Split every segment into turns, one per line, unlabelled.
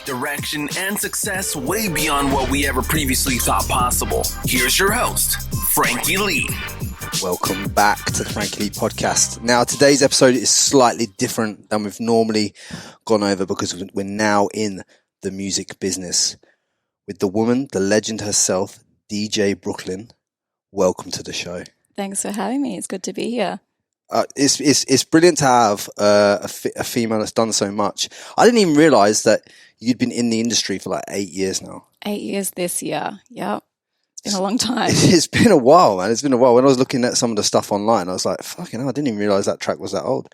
direction, and success way beyond what we ever previously thought possible. Here's your host, Frankie Lee.
Welcome back to the Frankie Lee podcast. Now, today's episode is slightly different than we've normally gone over because we're now in the music business with the woman, the legend herself, DJ Brooklyn. Welcome to the show.
Thanks for having me. It's good to be here.
It's brilliant to have a female that's done so much. I didn't even realise that you'd been in the industry for like 8 years now.
8 years this year. Yep. It's been a long time.
It's been a while, man. It's been a while. When I was looking at some of the stuff online, I was like, fucking hell, I didn't even realise that track was that old.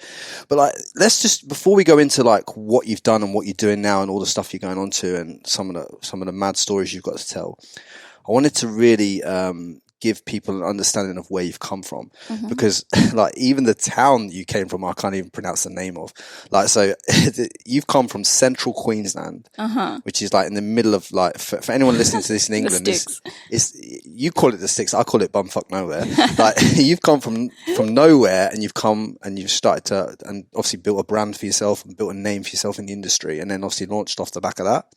But like, let's just, before we go into like what you've done and what you're doing now and all the stuff you're going on to and some of the mad stories you've got to tell, I wanted to really give people an understanding of where you've come from, because like even the town you came from, I can't even pronounce the name of. Like, so you've come from central Queensland, which is like in the middle of like, for anyone listening to this in England, it's you call it the sticks, I call it bumfuck nowhere. Like you've come from nowhere and you've started to, and obviously built a brand for yourself and built a name for yourself in the industry, and then obviously launched off the back of that.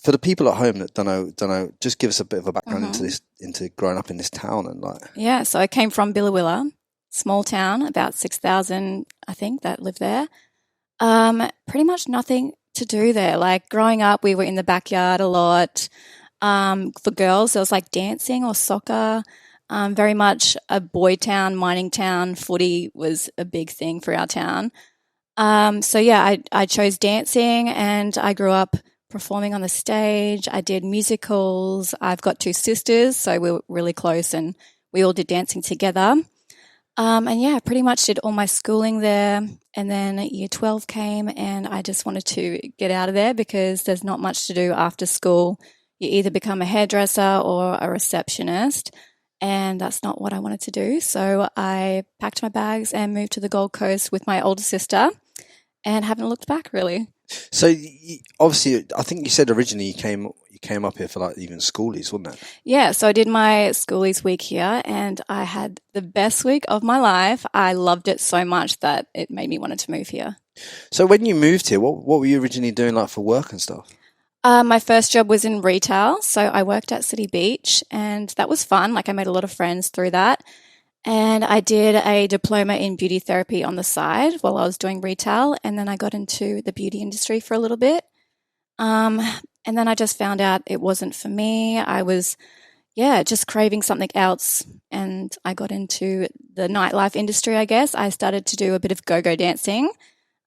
For the people at home that don't know, just give us a bit of a background into growing up in this town and like.
Yeah, so I came from Billawilla, small town, about 6,000, I think, that live there. Pretty much nothing to do there. Like growing up, we were in the backyard a lot. For girls, there was like dancing or soccer. Very much a boy town, mining town. Footy was a big thing for our town. So yeah, I chose dancing, and I grew up performing on the stage. I did musicals. I've got two sisters, so we were really close and we all did dancing together. And yeah, pretty much did all my schooling there. And then year 12 came and I just wanted to get out of there because there's not much to do after school. You either become a hairdresser or a receptionist, and that's not what I wanted to do. So I packed my bags and moved to the Gold Coast with my older sister and haven't looked back really.
So obviously, I think you said originally you came up here for like even schoolies, wasn't it?
Yeah, so I did my schoolies week here, and I had the best week of my life. I loved it so much that it made me want to move here.
So when you moved here, what were you originally doing like for work and stuff?
My first job was in retail, so I worked at City Beach, and that was fun. Like I made a lot of friends through that. And I did a diploma in beauty therapy on the side while I was doing retail. And then I got into the beauty industry for a little bit. And then I just found out it wasn't for me. I was, just craving something else. And I got into the nightlife industry, I guess. I started to do a bit of go-go dancing.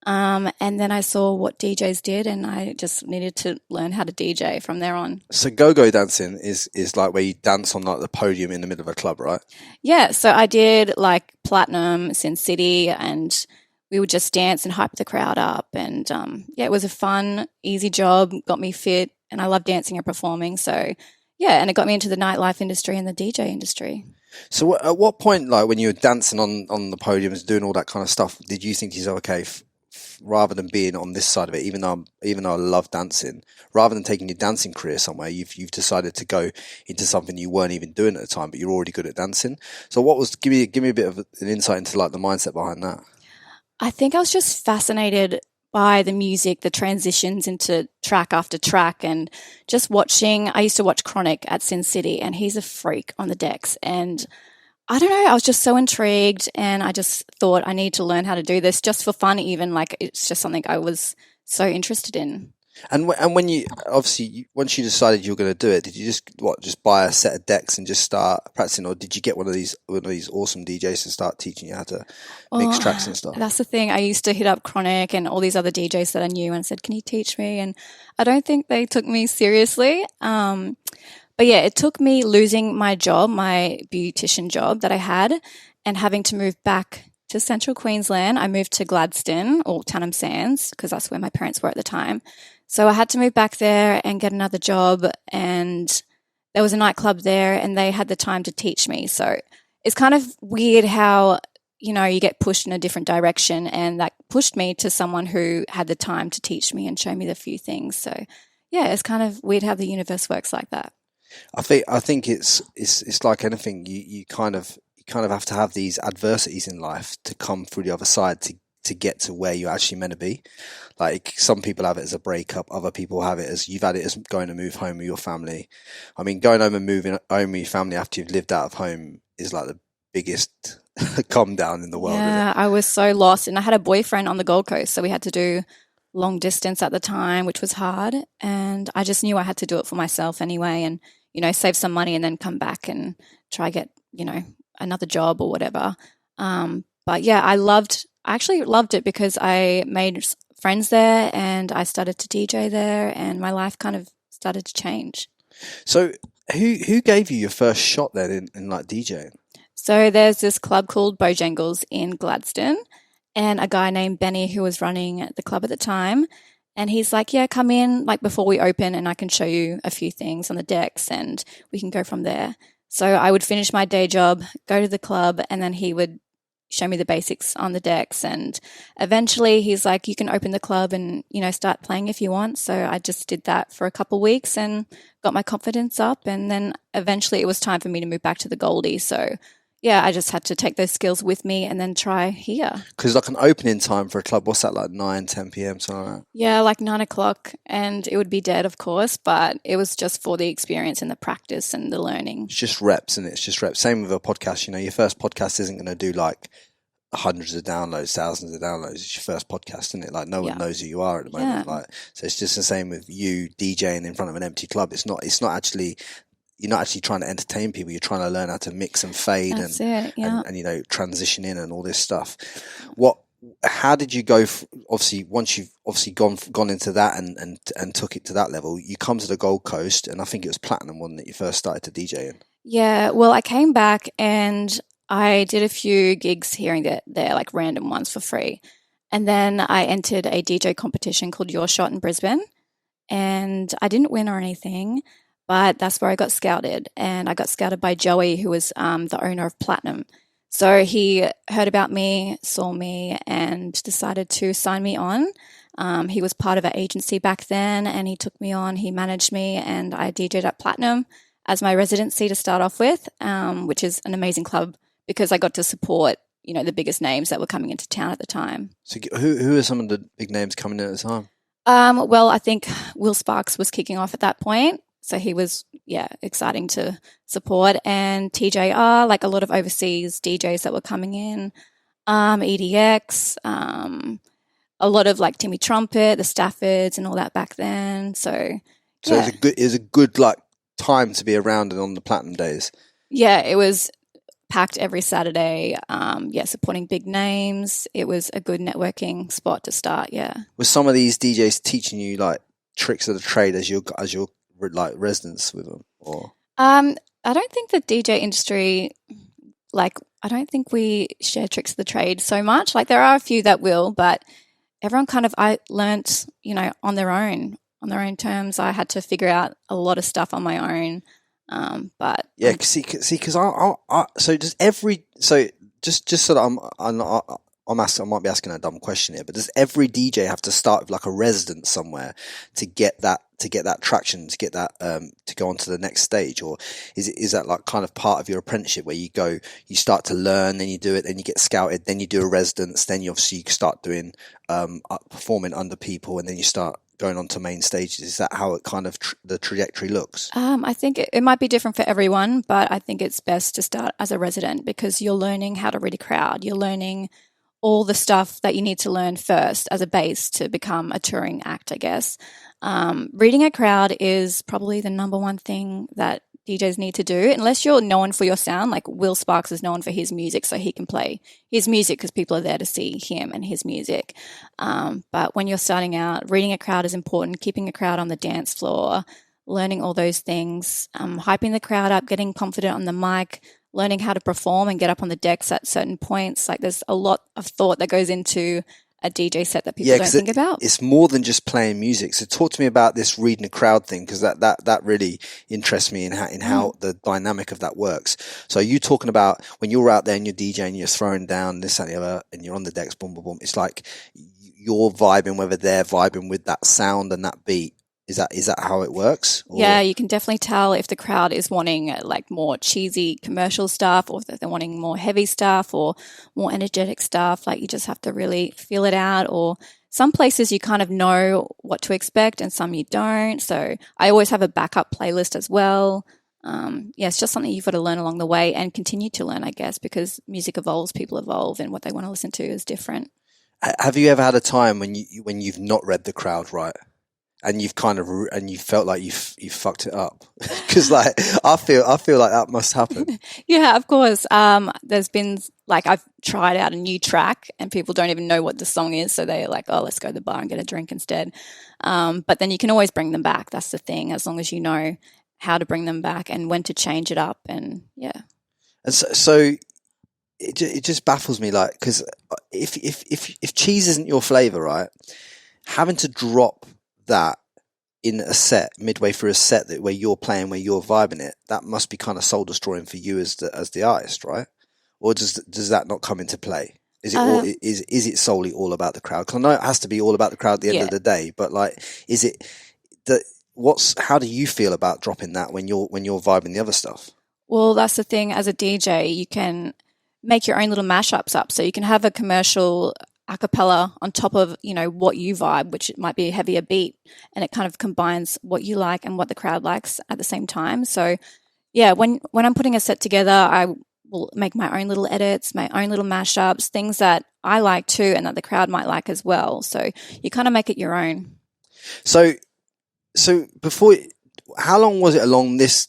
And then I saw what DJs did, and I just needed to learn how to DJ from there on.
So go-go dancing is like where you dance on like the podium in the middle of a club, right?
Yeah, so I did like Platinum, Sin City, and we would just dance and hype the crowd up. And it was a fun, easy job, got me fit, and I love dancing and performing. So yeah, and it got me into the nightlife industry and the DJ industry.
So at what point, like when you were dancing on the podiums, doing all that kind of stuff, did you think to yourself, okay, rather than being on this side of it, even though I love dancing, rather than taking your dancing career somewhere, you've decided to go into something you weren't even doing at the time, but you're already good at dancing. So give me a bit of an insight into like the mindset behind that.
I think I was just fascinated by the music, the transitions into track after track, and just watching. I used to watch Chronic at Sin City, and he's a freak on the decks, and I don't know, I was just so intrigued, and I just thought I need to learn how to do this just for fun even. Like it's just something I was so interested in.
And when you, obviously, once you decided you were going to do it, did you just buy a set of decks and just start practicing, or did you get one of these awesome DJs to start teaching you how to mix tracks and stuff?
That's the thing. I used to hit up Chronic and all these other DJs that I knew and said, can you teach me? And I don't think they took me seriously. But yeah, it took me losing my job, my beautician job that I had, and having to move back to central Queensland. I moved to Gladstone or Tannum Sands because that's where my parents were at the time. So I had to move back there and get another job, and there was a nightclub there and they had the time to teach me. So it's kind of weird how, you get pushed in a different direction, and that pushed me to someone who had the time to teach me and show me the few things. So yeah, it's kind of weird how the universe works like that.
I think it's like anything. You kind of have to have these adversities in life to come through the other side to to get to where you're actually meant to be. Like some people have it as a breakup, other people have it as you've had it as going to move home with your family. I mean, going home and moving home with your family after you've lived out of home is like the biggest calm down in the world.
Yeah, I was so lost, and I had a boyfriend on the Gold Coast, so we had to do long distance at the time, which was hard. And I just knew I had to do it for myself anyway, and save some money and then come back and try get another job or whatever. But yeah, I actually loved it because I made friends there and I started to DJ there, and my life kind of started to change.
So who gave you your first shot then in like DJing?
So there's this club called Bojangles in Gladstone, and a guy named Benny who was running the club at the time. And he's like, yeah, come in like before we open and I can show you a few things on the decks and we can go from there. So I would finish my day job, go to the club, and then he would show me the basics on the decks. And eventually he's like, you can open the club and, start playing if you want. So I just did that for a couple of weeks and got my confidence up. And then eventually it was time for me to move back to the Goldie. So yeah, I just had to take those skills with me and then try here.
Because like an opening time for a club, what's that, like 9, 10 p.m., something like that?
Yeah, like 9 o'clock, and it would be dead, of course, but it was just for the experience and the practice and the learning.
It's just reps, and it's just reps. Same with a podcast, your first podcast isn't going to do like hundreds of downloads, thousands of downloads. It's your first podcast, isn't it? Like no one knows who you are at the moment. Like, so it's just the same with you DJing in front of an empty club. It's not actually... You're not actually trying to entertain people. You're trying to learn how to mix and fade and transition in and all this stuff. How did you go? Obviously, once you've gone into that and took it to that level, you come to the Gold Coast, and I think it was Platinum, wasn't it? You first started to DJ in.
Yeah, well, I came back and I did a few gigs here and there, like random ones for free, and then I entered a DJ competition called Your Shot in Brisbane, and I didn't win or anything. But that's where I got scouted, and I got scouted by Joey, who was the owner of Platinum. So he heard about me, saw me, and decided to sign me on. He was part of an agency back then, and he took me on. He managed me, and I DJed at Platinum as my residency to start off with, which is an amazing club because I got to support, the biggest names that were coming into town at the time.
So who are some of the big names coming in at the time?
Well, I think Will Sparks was kicking off at that point. So he was, exciting to support. And TJR, like a lot of overseas DJs that were coming in, EDX, a lot of like Timmy Trumpet, the Staffords and all that back then. So
it was a good like time to be around and on the Platinum days.
Yeah, it was packed every Saturday. Supporting big names. It was a good networking spot to start, yeah.
Were some of these DJs teaching you like tricks of the trade as your like residents with them, or
I don't think the DJ industry, like I don't think we share tricks of the trade so much. Like there are a few that will, but everyone I learnt on their own terms. I had to figure out a lot of stuff on my own. But
yeah, because I so does every just so that I might be asking a dumb question here, but does every DJ have to start with like a residence somewhere to get that traction, to get that to go on to the next stage, or is that like kind of part of your apprenticeship where you start to learn, then you do it, then you get scouted, then you do a residence, then you start doing performing under people, and then you start going on to main stages? Is that how it kind of the trajectory looks?
I think it might be different for everyone, but I think it's best to start as a resident because you're learning how to read a crowd. You're learning all the stuff that you need to learn first as a base to become a touring act, I guess. Reading a crowd is probably the number one thing that DJs need to do, unless you're known for your sound. Like Will Sparks is known for his music, so he can play his music because people are there to see him and his music. But when you're starting out, reading a crowd is important, keeping a crowd on the dance floor, learning all those things, hyping the crowd up, getting confident on the mic, learning how to perform and get up on the decks at certain points. Like there's a lot of thought that goes into a DJ set that people don't think about.
It's more than just playing music. So talk to me about this reading a crowd thing, because that really interests me in how the dynamic of that works. So are you talking about when you're out there and you're DJing, you're throwing down this and the other, and you're on the decks, boom, boom, boom. It's like you're vibing, whether they're vibing with that sound and that beat Is that how it works? Or?
Yeah, you can definitely tell if the crowd is wanting like more cheesy commercial stuff, or if they're wanting more heavy stuff or more energetic stuff. Like you just have to really feel it out. Or some places you kind of know what to expect and some you don't. So I always have a backup playlist as well. Yeah, it's just something you've got to learn along the way and continue to learn, I guess, because music evolves, people evolve, and what they want to listen to is different.
Have you ever had a time when you've not read the crowd right? And you've and you felt like you fucked it up? Because like I feel like that must happen.
Yeah, of course. There's been like I've tried out a new track and people don't even know what the song is, so they're like, "Oh, let's go to the bar and get a drink instead." But then you can always bring them back. That's the thing, as long as you know how to bring them back and when to change it up. And yeah.
And so it just baffles me, like, because if cheese isn't your flavor, right, having to drop that in a set midway through a set where you're playing, where you're vibing it, that must be kind of soul destroying for you as the artist, right? Or does that not come into play? Is it is it solely all about the crowd? Because I know it has to be all about the crowd at the end of the day, but like, is it that? How do you feel about dropping that when you're vibing the other stuff?
Well, that's the thing. As a DJ, you can make your own little mashups up. So you can have a commercial a cappella on top of, what you vibe, which it might be a heavier beat, and it kind of combines what you like and what the crowd likes at the same time. So yeah, when I'm putting a set together, I will make my own little edits, my own little mashups, things that I like too and that the crowd might like as well. So you kind of make it your own. So
before, how long was it along this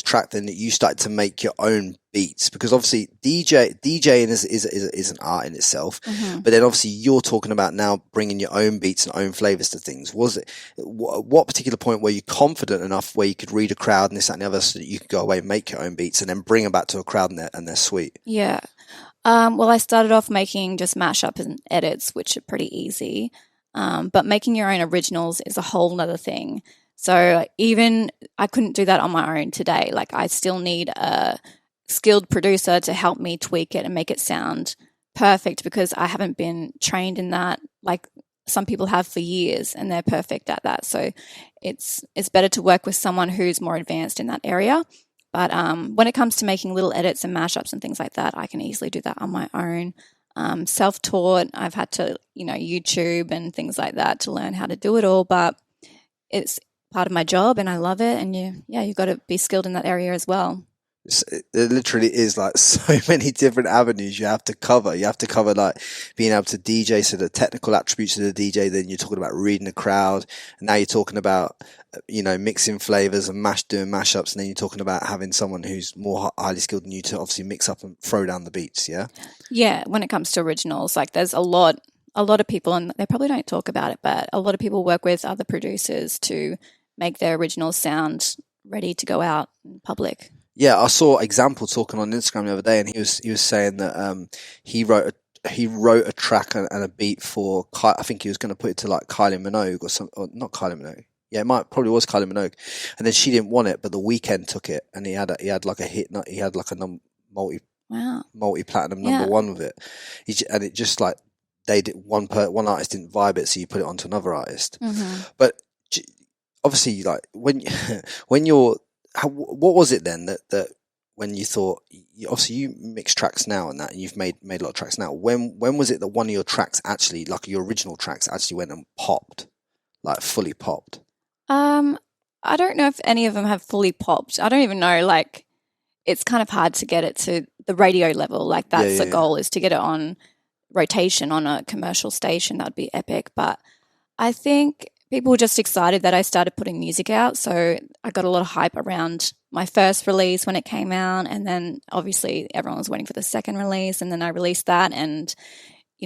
track then that you started to make your own beats? Because obviously DJing is an art in itself, but then obviously you're talking about now bringing your own beats and own flavors to things. Was it what particular point were you confident enough where you could read a crowd and this, that, and the other, so that you could go away and make your own beats and then bring them back to a crowd and they're sweet?
Yeah. Well, I started off making just mashups and edits, which are pretty easy. But making your own originals is a whole nother thing. So even I couldn't do that on my own today. Like I still need a skilled producer to help me tweak it and make it sound perfect, because I haven't been trained in that like some people have for years and they're perfect at that. So it's better to work with someone who's more advanced in that area. But when it comes to making little edits and mashups and things like that, I can easily do that on my own. Self-taught, I've had to, YouTube and things like that to learn how to do it all, but it's part of my job and I love it. And you've got to be skilled in that area as well.
It literally is like so many different avenues you have to cover. You have to cover like being able to DJ, so the technical attributes of the DJ. Then you're talking about reading the crowd, and now you're talking about mixing flavors and doing mashups, and then you're talking about having someone who's more highly skilled than you to obviously mix up and throw down the beats. Yeah.
When it comes to originals, like there's a lot of people, and they probably don't talk about it, but a lot of people work with other producers to make their originals sound ready to go out in public.
Yeah, I saw Example talking on Instagram the other day, and he was saying that he wrote a track and a beat for I think he was going to put it to like Kylie Minogue or not Kylie Minogue. Yeah, probably was Kylie Minogue, and then she didn't want it, but The Weeknd took it, and he had like a hit. He had like a multi-platinum number one with it. And it just like they did one artist didn't vibe it, so you put it onto another artist. But obviously, like when you're what was it then that when you thought, obviously you mix tracks now and that, and you've made a lot of tracks now. When was it that one of your tracks actually, like your original tracks, actually went and popped, like fully popped?
I don't know if any of them have fully popped. I don't even know. Like, it's kind of hard to get it to the radio level. Like that's the goal, is to get it on rotation on a commercial station. That'd be epic. But I think people were just excited that I started putting music out. So I got a lot of hype around my first release when it came out. And then obviously everyone was waiting for the second release. And then I released that. And,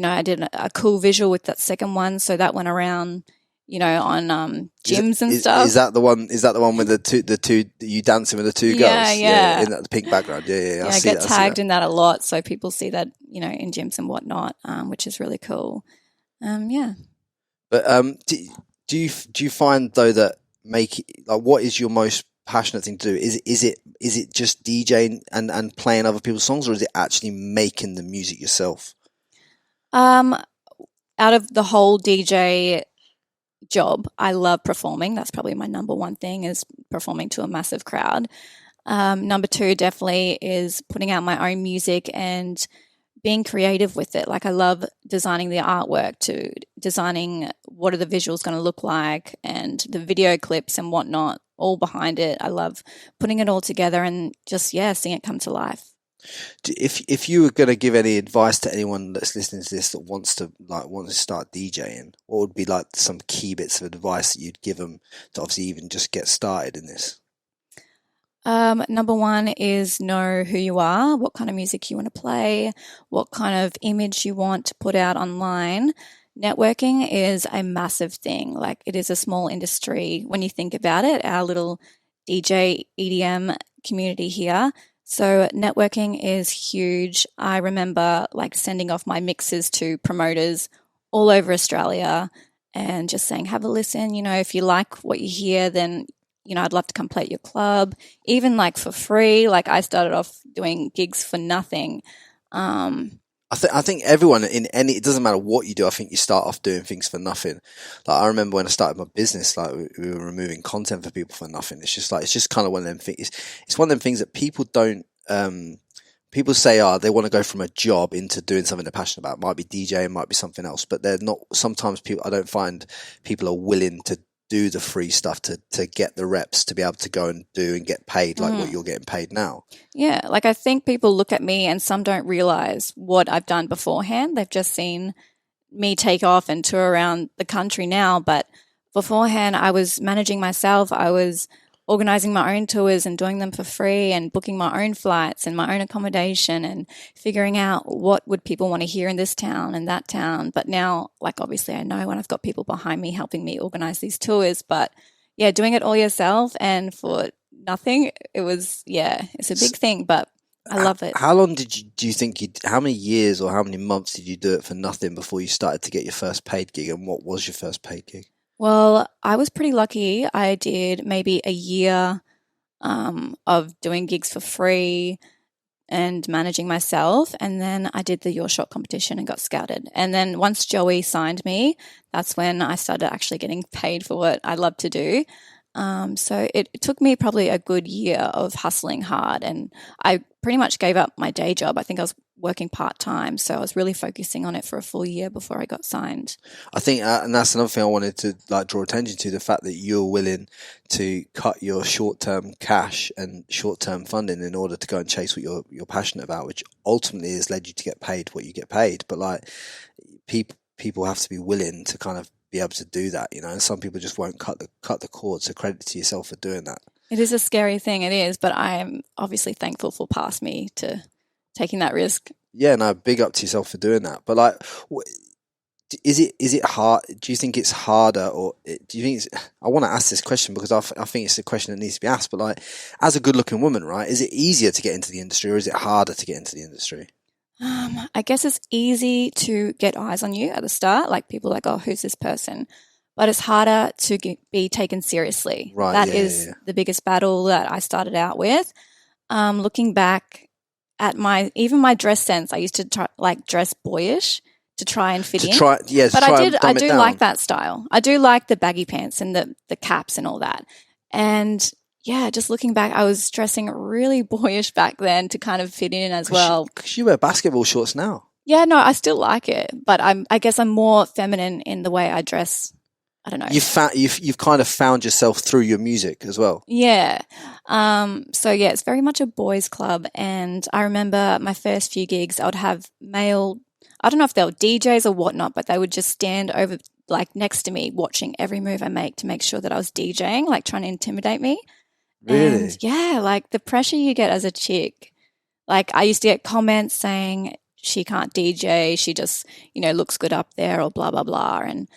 I did a cool visual with that second one. So that went around, on gyms and stuff.
Is that the one with the two you dancing with the two girls?
Yeah.
In that pink baggard. Yeah.
I get tagged in that a lot. So people see that, in gyms and whatnot, which is really cool. Yeah.
But, do you find though that what is your most passionate thing to do? Is it just DJing and playing other people's songs, or is it actually making the music yourself?
Out of the whole DJ job. I love performing. That's probably my number one thing, is performing to a massive crowd. Number two definitely is putting out my own music and being creative with it. Like, I love designing the artwork, to designing what are the visuals going to look like, and the video clips and whatnot all behind it. I love putting it all together and just, seeing it come to life.
If you were going to give any advice to anyone that's listening to this that wants to start DJing, what would be like some key bits of advice that you'd give them to obviously even just get started in this?
Number one is know who you are, what kind of music you want to play, what kind of image you want to put out online. Networking is a massive thing. Like, it is a small industry when you think about it, our little DJ EDM community here. So networking is huge. I remember like sending off my mixes to promoters all over Australia and just saying, have a listen. If you like what you hear, then I'd love to come play at your club, even like for free. Like, I started off doing gigs for nothing.
I think everyone it doesn't matter what you do. I think you start off doing things for nothing. Like, I remember when I started my business, like we were removing content for people for nothing. It's just kind of one of them things. It's one of them things that people don't, people say, they want to go from a job into doing something they're passionate about. It might be DJing, might be something else, but they're not, sometimes I don't find people are willing to do the free stuff to get the reps to be able to go and do and get paid like what you're getting paid now.
Yeah, like, I think people look at me and some don't realize what I've done beforehand. They've just seen me take off and tour around the country now, but beforehand I was managing myself. I was organizing my own tours and doing them for free and booking my own flights and my own accommodation and figuring out what would people want to hear in this town and that town. But now, like, obviously I know when I've got people behind me helping me organize these tours, but yeah, doing it all yourself and for nothing, it's a big thing, but I love it.
How long how many years or how many months did you do it for nothing before you started to get your first paid gig, and what was your first paid gig?
Well, I was pretty lucky. I did maybe a year of doing gigs for free and managing myself. And then I did the Your Shot competition and got scouted. And then once Joey signed me, that's when I started actually getting paid for what I love to do. So it took me probably a good year of hustling hard, and I pretty much gave up my day job. I think I was working part-time, so I was really focusing on it for a full year before I got signed.
I think, and that's another thing I wanted to draw attention to, the fact that you're willing to cut your short-term cash and short-term funding in order to go and chase what you're passionate about, which ultimately has led you to get paid what you get paid. But like, people have to be willing to kind of be able to do that, and some people just won't cut the cord. So credit to yourself for doing that. It
is a scary thing, it is, but I'm obviously thankful for past me to taking that risk.
Yeah, no, big up to yourself for doing that. But like, is it hard? Do you think it's harder, or do you think I want to ask this question because I think it's a question that needs to be asked, but like, as a good looking woman, right, is it easier to get into the industry or is it harder to get into the industry?
I guess it's easy to get eyes on you at the start. Like, people are like, oh, who's this person? But it's harder to be taken seriously.
Right.
That is the biggest battle that I started out with. Looking back at my dress sense, I used to try, like, dress boyish to try and fit in. But I do like that style. I do like the baggy pants and the caps and all that. And yeah, just looking back, I was dressing really boyish back then to kind of fit in as well.
Because you wear basketball shorts now.
Yeah, no, I still like it, but I guess I'm more feminine in the way I dress. I don't know.
You've kind of found yourself through your music as well.
Yeah. So yeah, it's very much a boys' club, and I remember my first few gigs, I would have male, I don't know if they were DJs or whatnot, but they would just stand over, like, next to me, watching every move I make to make sure that I was DJing, like trying to intimidate me.
Really?
And yeah, like the pressure you get as a chick. Like, I used to get comments saying she can't DJ, she just, looks good up there, or blah, blah, blah. And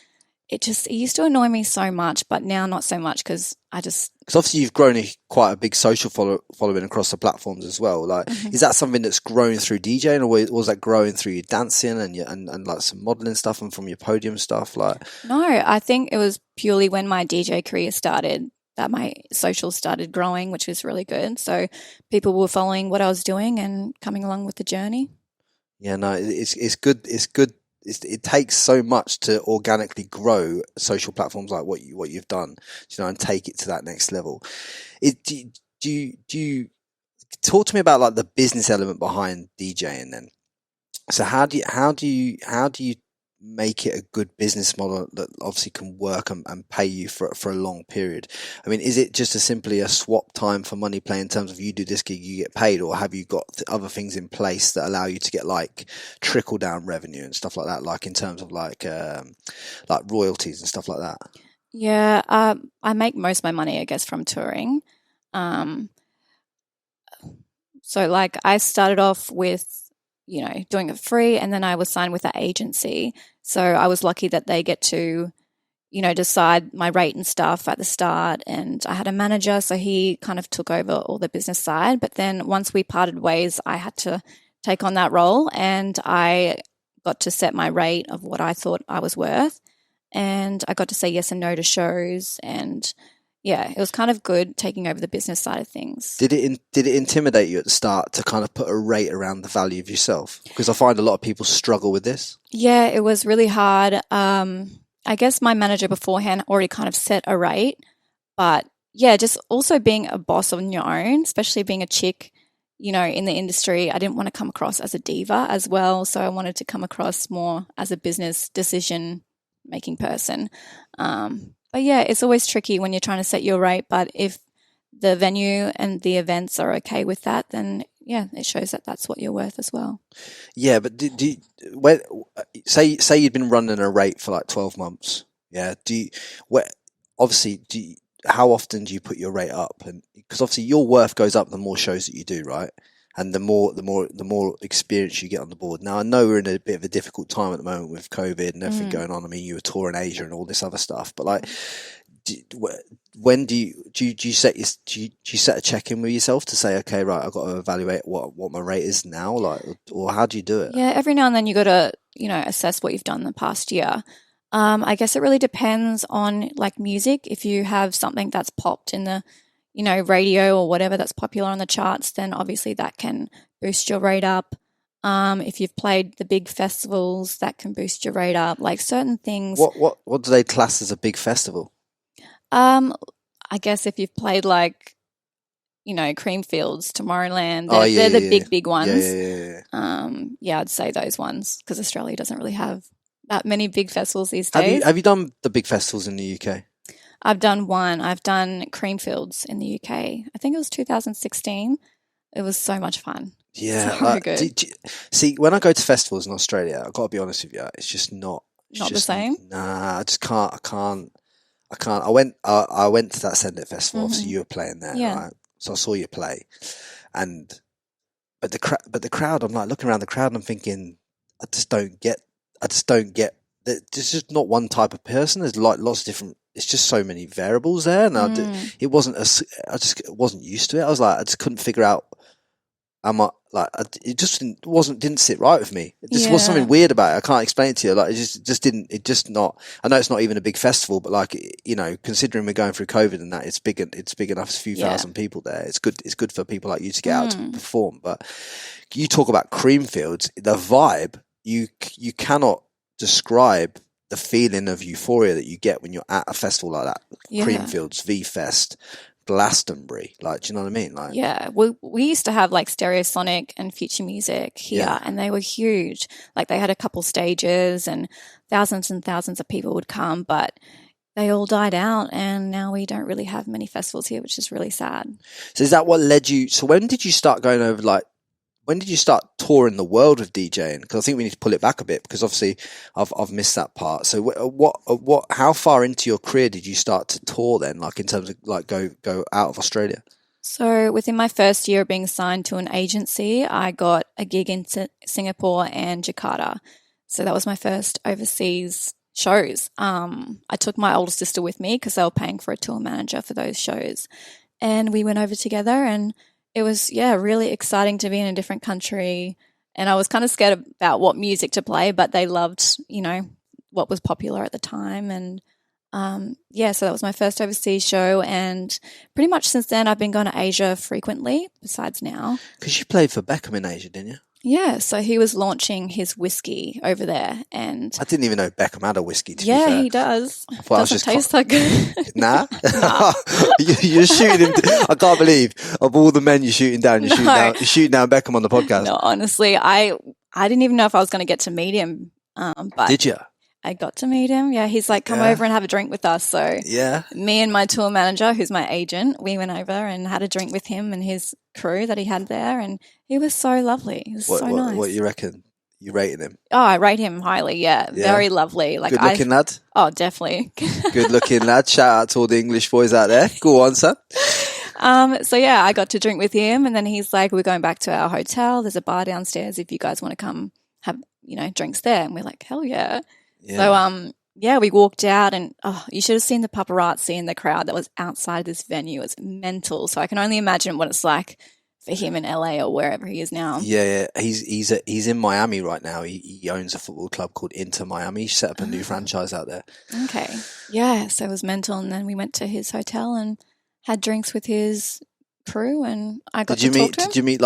it used to annoy me so much, but now not so much because
obviously you've grown quite a big social following across the platforms as well. Like, is that something that's grown through DJing, or was that growing through your dancing and like some modeling stuff and from your podium stuff? Like,
no, I think it was purely when my DJ career started that my socials started growing, which was really good. So people were following what I was doing and coming along with the journey.
Yeah, no, it's good. It's good it takes so much to organically grow social platforms like what you've done, and take it to that next level. Do you talk to me about like the business element behind DJing then? So how do you make it a good business model that obviously can work and pay you for a long period? I mean, is it just simply a swap time for money play in terms of you do this gig, you get paid, or have you got other things in place that allow you to get like trickle down revenue and stuff like that, like in terms of like royalties and stuff like that?
Yeah, I make most of my money, I guess, from touring. So like I started off with, doing it free, and then I was signed with an agency. So I was lucky that they get to, decide my rate and stuff at the start. And I had a manager, so he kind of took over all the business side. But then once we parted ways, I had to take on that role, and I got to set my rate of what I thought I was worth. And I got to say yes and no to shows, and yeah, it was kind of good taking over the business side of things.
Did it intimidate you at the start to kind of put a rate around the value of yourself? Because I find a lot of people struggle with this.
Yeah, it was really hard. I guess my manager beforehand already kind of set a rate, but yeah, just also being a boss on your own, especially being a chick, in the industry, I didn't want to come across as a diva as well. So I wanted to come across more as a business decision-making person. But yeah, it's always tricky when you're trying to set your rate. But if the venue and the events are okay with that, then yeah, it shows that that's what you're worth as well.
Yeah, but say you'd been running a rate for like 12 months. Yeah, how often do you put your rate up? And because obviously your worth goes up the more shows that you do, right? And the more experience you get on the board. Now I know we're in a bit of a difficult time at the moment with COVID and everything going on. I mean, you were touring Asia and all this other stuff, but like, when do you set a check in with yourself to say, okay, right, I've got to evaluate what my rate is now, like, or how do you do it?
Yeah, every now and then you got to assess what you've done in the past year. I guess it really depends on like music. If you have something that's popped in the radio or whatever that's popular on the charts, then obviously that can boost your rate up. If you've played the big festivals, that can boost your rate up. Like certain things.
What do they class as a big festival?
I guess if you've played like, Creamfields, Tomorrowland, they're the big ones. Yeah, I'd say those ones because Australia doesn't really have that many big festivals these days.
Have you done the big festivals in the UK?
I've done one. I've done Creamfields in the UK. I think it was 2016. It was so much fun.
Yeah.
So good.
See, when I go to festivals in Australia, I've got to be honest with you, it's just not...
The same?
Nah, I just can't. I can't. I went to that Send It Festival. Obviously, you were playing there, right? So I saw you play. But the crowd, I'm like looking around the crowd and I'm thinking, I just don't get... There's just not one type of person. There's like lots of different... It's just so many variables there, and I just wasn't used to it. I was like, I just couldn't figure out. It just didn't sit right with me. It just was something weird about it. I can't explain it to you. Like it just didn't. It just not. I know it's not even a big festival, but like considering we're going through COVID and that, it's big enough. It's a few thousand people there. It's good. It's good for people like you to get out to perform. But you talk about Creamfields, the vibe. You cannot describe the feeling of euphoria that you get when you're at a festival like that. Creamfields, V-Fest, Glastonbury. Like, do you know what I mean? Like,
yeah, we used to have like Stereosonic and Future Music here, and they were huge. Like they had a couple stages, and thousands of people would come, but they all died out, and now we don't really have many festivals here, which is really sad.
So is that what led you? So when did you start going over like? When did you start touring the world with DJing? Because I think we need to pull it back a bit because obviously I've missed that part. So how far into your career did you start to tour then? Like in terms of like go out of Australia?
So within my first year of being signed to an agency, I got a gig in Singapore and Jakarta. So that was my first overseas shows. I took my older sister with me because they were paying for a tour manager for those shows. And we went over together, and it was, really exciting to be in a different country. And I was kind of scared about what music to play, but they loved, what was popular at the time. And so that was my first overseas show. And pretty much since then, I've been going to Asia frequently, besides now.
Because you played for Beckham in Asia, didn't you?
Yeah, so he was launching his whiskey over there, and
I didn't even know Beckham had a whiskey, to be
yeah,
fair.
he does.
I thought I was
Doesn't
just
taste that good.
Nah? You're shooting him. I can't believe, of all the men you're shooting down, you're shooting down Beckham on the podcast.
No, honestly, I didn't even know if I was going to get to meet him. But
Did you?
I got to meet him. Yeah, he's like, come over and have a drink with us. So
Yeah.
me and my tour manager, who's my agent, we went over and had a drink with him and his crew that he had there, and he was so lovely. He was so nice.
What you reckon? You rating him?
Oh, I rate him highly. Yeah, very lovely. Like,
good looking lad.
Oh, definitely.
Good looking lad. Shout out to all the English boys out there. Go on, son.
So yeah, I got to drink with him, and then he's like, "We're going back to our hotel. There's a bar downstairs if you guys want to come have, drinks there." And we're like, "Hell yeah!" So yeah, we walked out, and you should have seen the paparazzi in the crowd that was outside this venue. It's mental. So I can only imagine what it's like for him in LA or wherever he is now.
Yeah. He's in Miami right now. He owns a football club called Inter Miami. He set up a new franchise out there.
Okay. Yeah, so it was mental. And then we went to his hotel and had drinks with his crew, and I got to talk to him.
Did you meet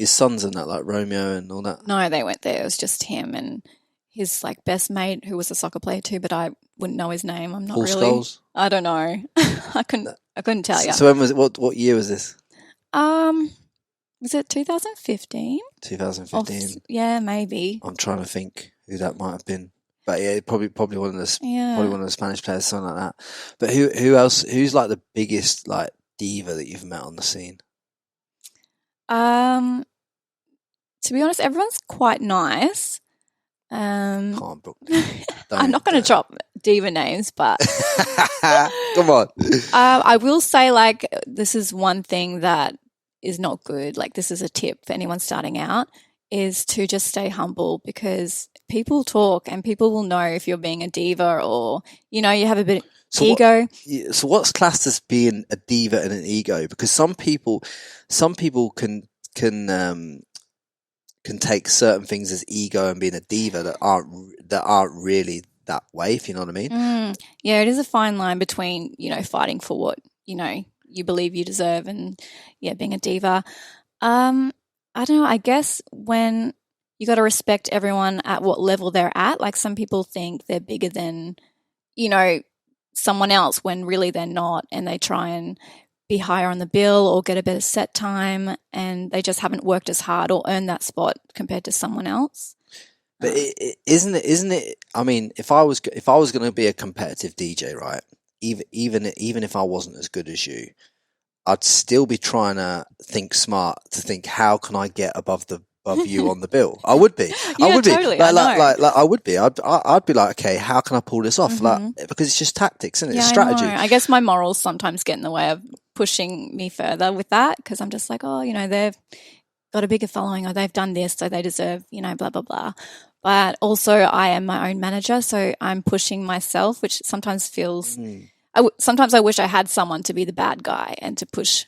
his sons and that, like Romeo and all that?
No, they weren't there. It was just him and his like best mate, who was a soccer player too, but I wouldn't know his name. I'm not
Paul
really.
Scholes?
I don't know. I couldn't tell you.
So when was it? What year was this?
Was it 2015?
2015.
Yeah, maybe.
I'm trying to think who that might have been. But yeah, probably one of the probably one of the Spanish players, something like that. But who else? Who's like the biggest like diva that you've met on the scene?
To be honest, everyone's quite nice.
Come on, Brooke.
I'm not going to drop diva names, but
come on.
I will say, like, this is one thing that is not good. Like, this is a tip for anyone starting out, is to just stay humble, because people talk and people will know if you're being a diva or, you have a bit of ego.
So what's classed as being a diva and an ego? Because some people can take certain things as ego and being a diva that aren't really that way, if you know what I mean.
Yeah, it is a fine line between, fighting for what, you believe you deserve and, being a diva. I don't know, I guess when you got to respect everyone at what level they're at. Like, some people think they're bigger than, someone else when really they're not, and they try and be higher on the bill or get a better set time, and they just haven't worked as hard or earned that spot compared to someone else.
But isn't it? I mean, if I was going to be a competitive DJ, right? Even if I wasn't as good as you, I'd still be trying to think smart to think, how can I get above you on the bill? I would be.
Yeah,
I would
totally.
be. Like I would be. I'd be like, okay, how can I pull this off?
Mm-hmm.
Like, because it's just tactics, isn't it?
Yeah,
It's strategy.
I guess my morals sometimes get in the way of pushing me further with that, because I'm just like, they've got a bigger following, or they've done this, so they deserve, blah, blah, blah. But also I am my own manager, so I'm pushing myself, which sometimes feels sometimes I wish I had someone to be the bad guy and to push,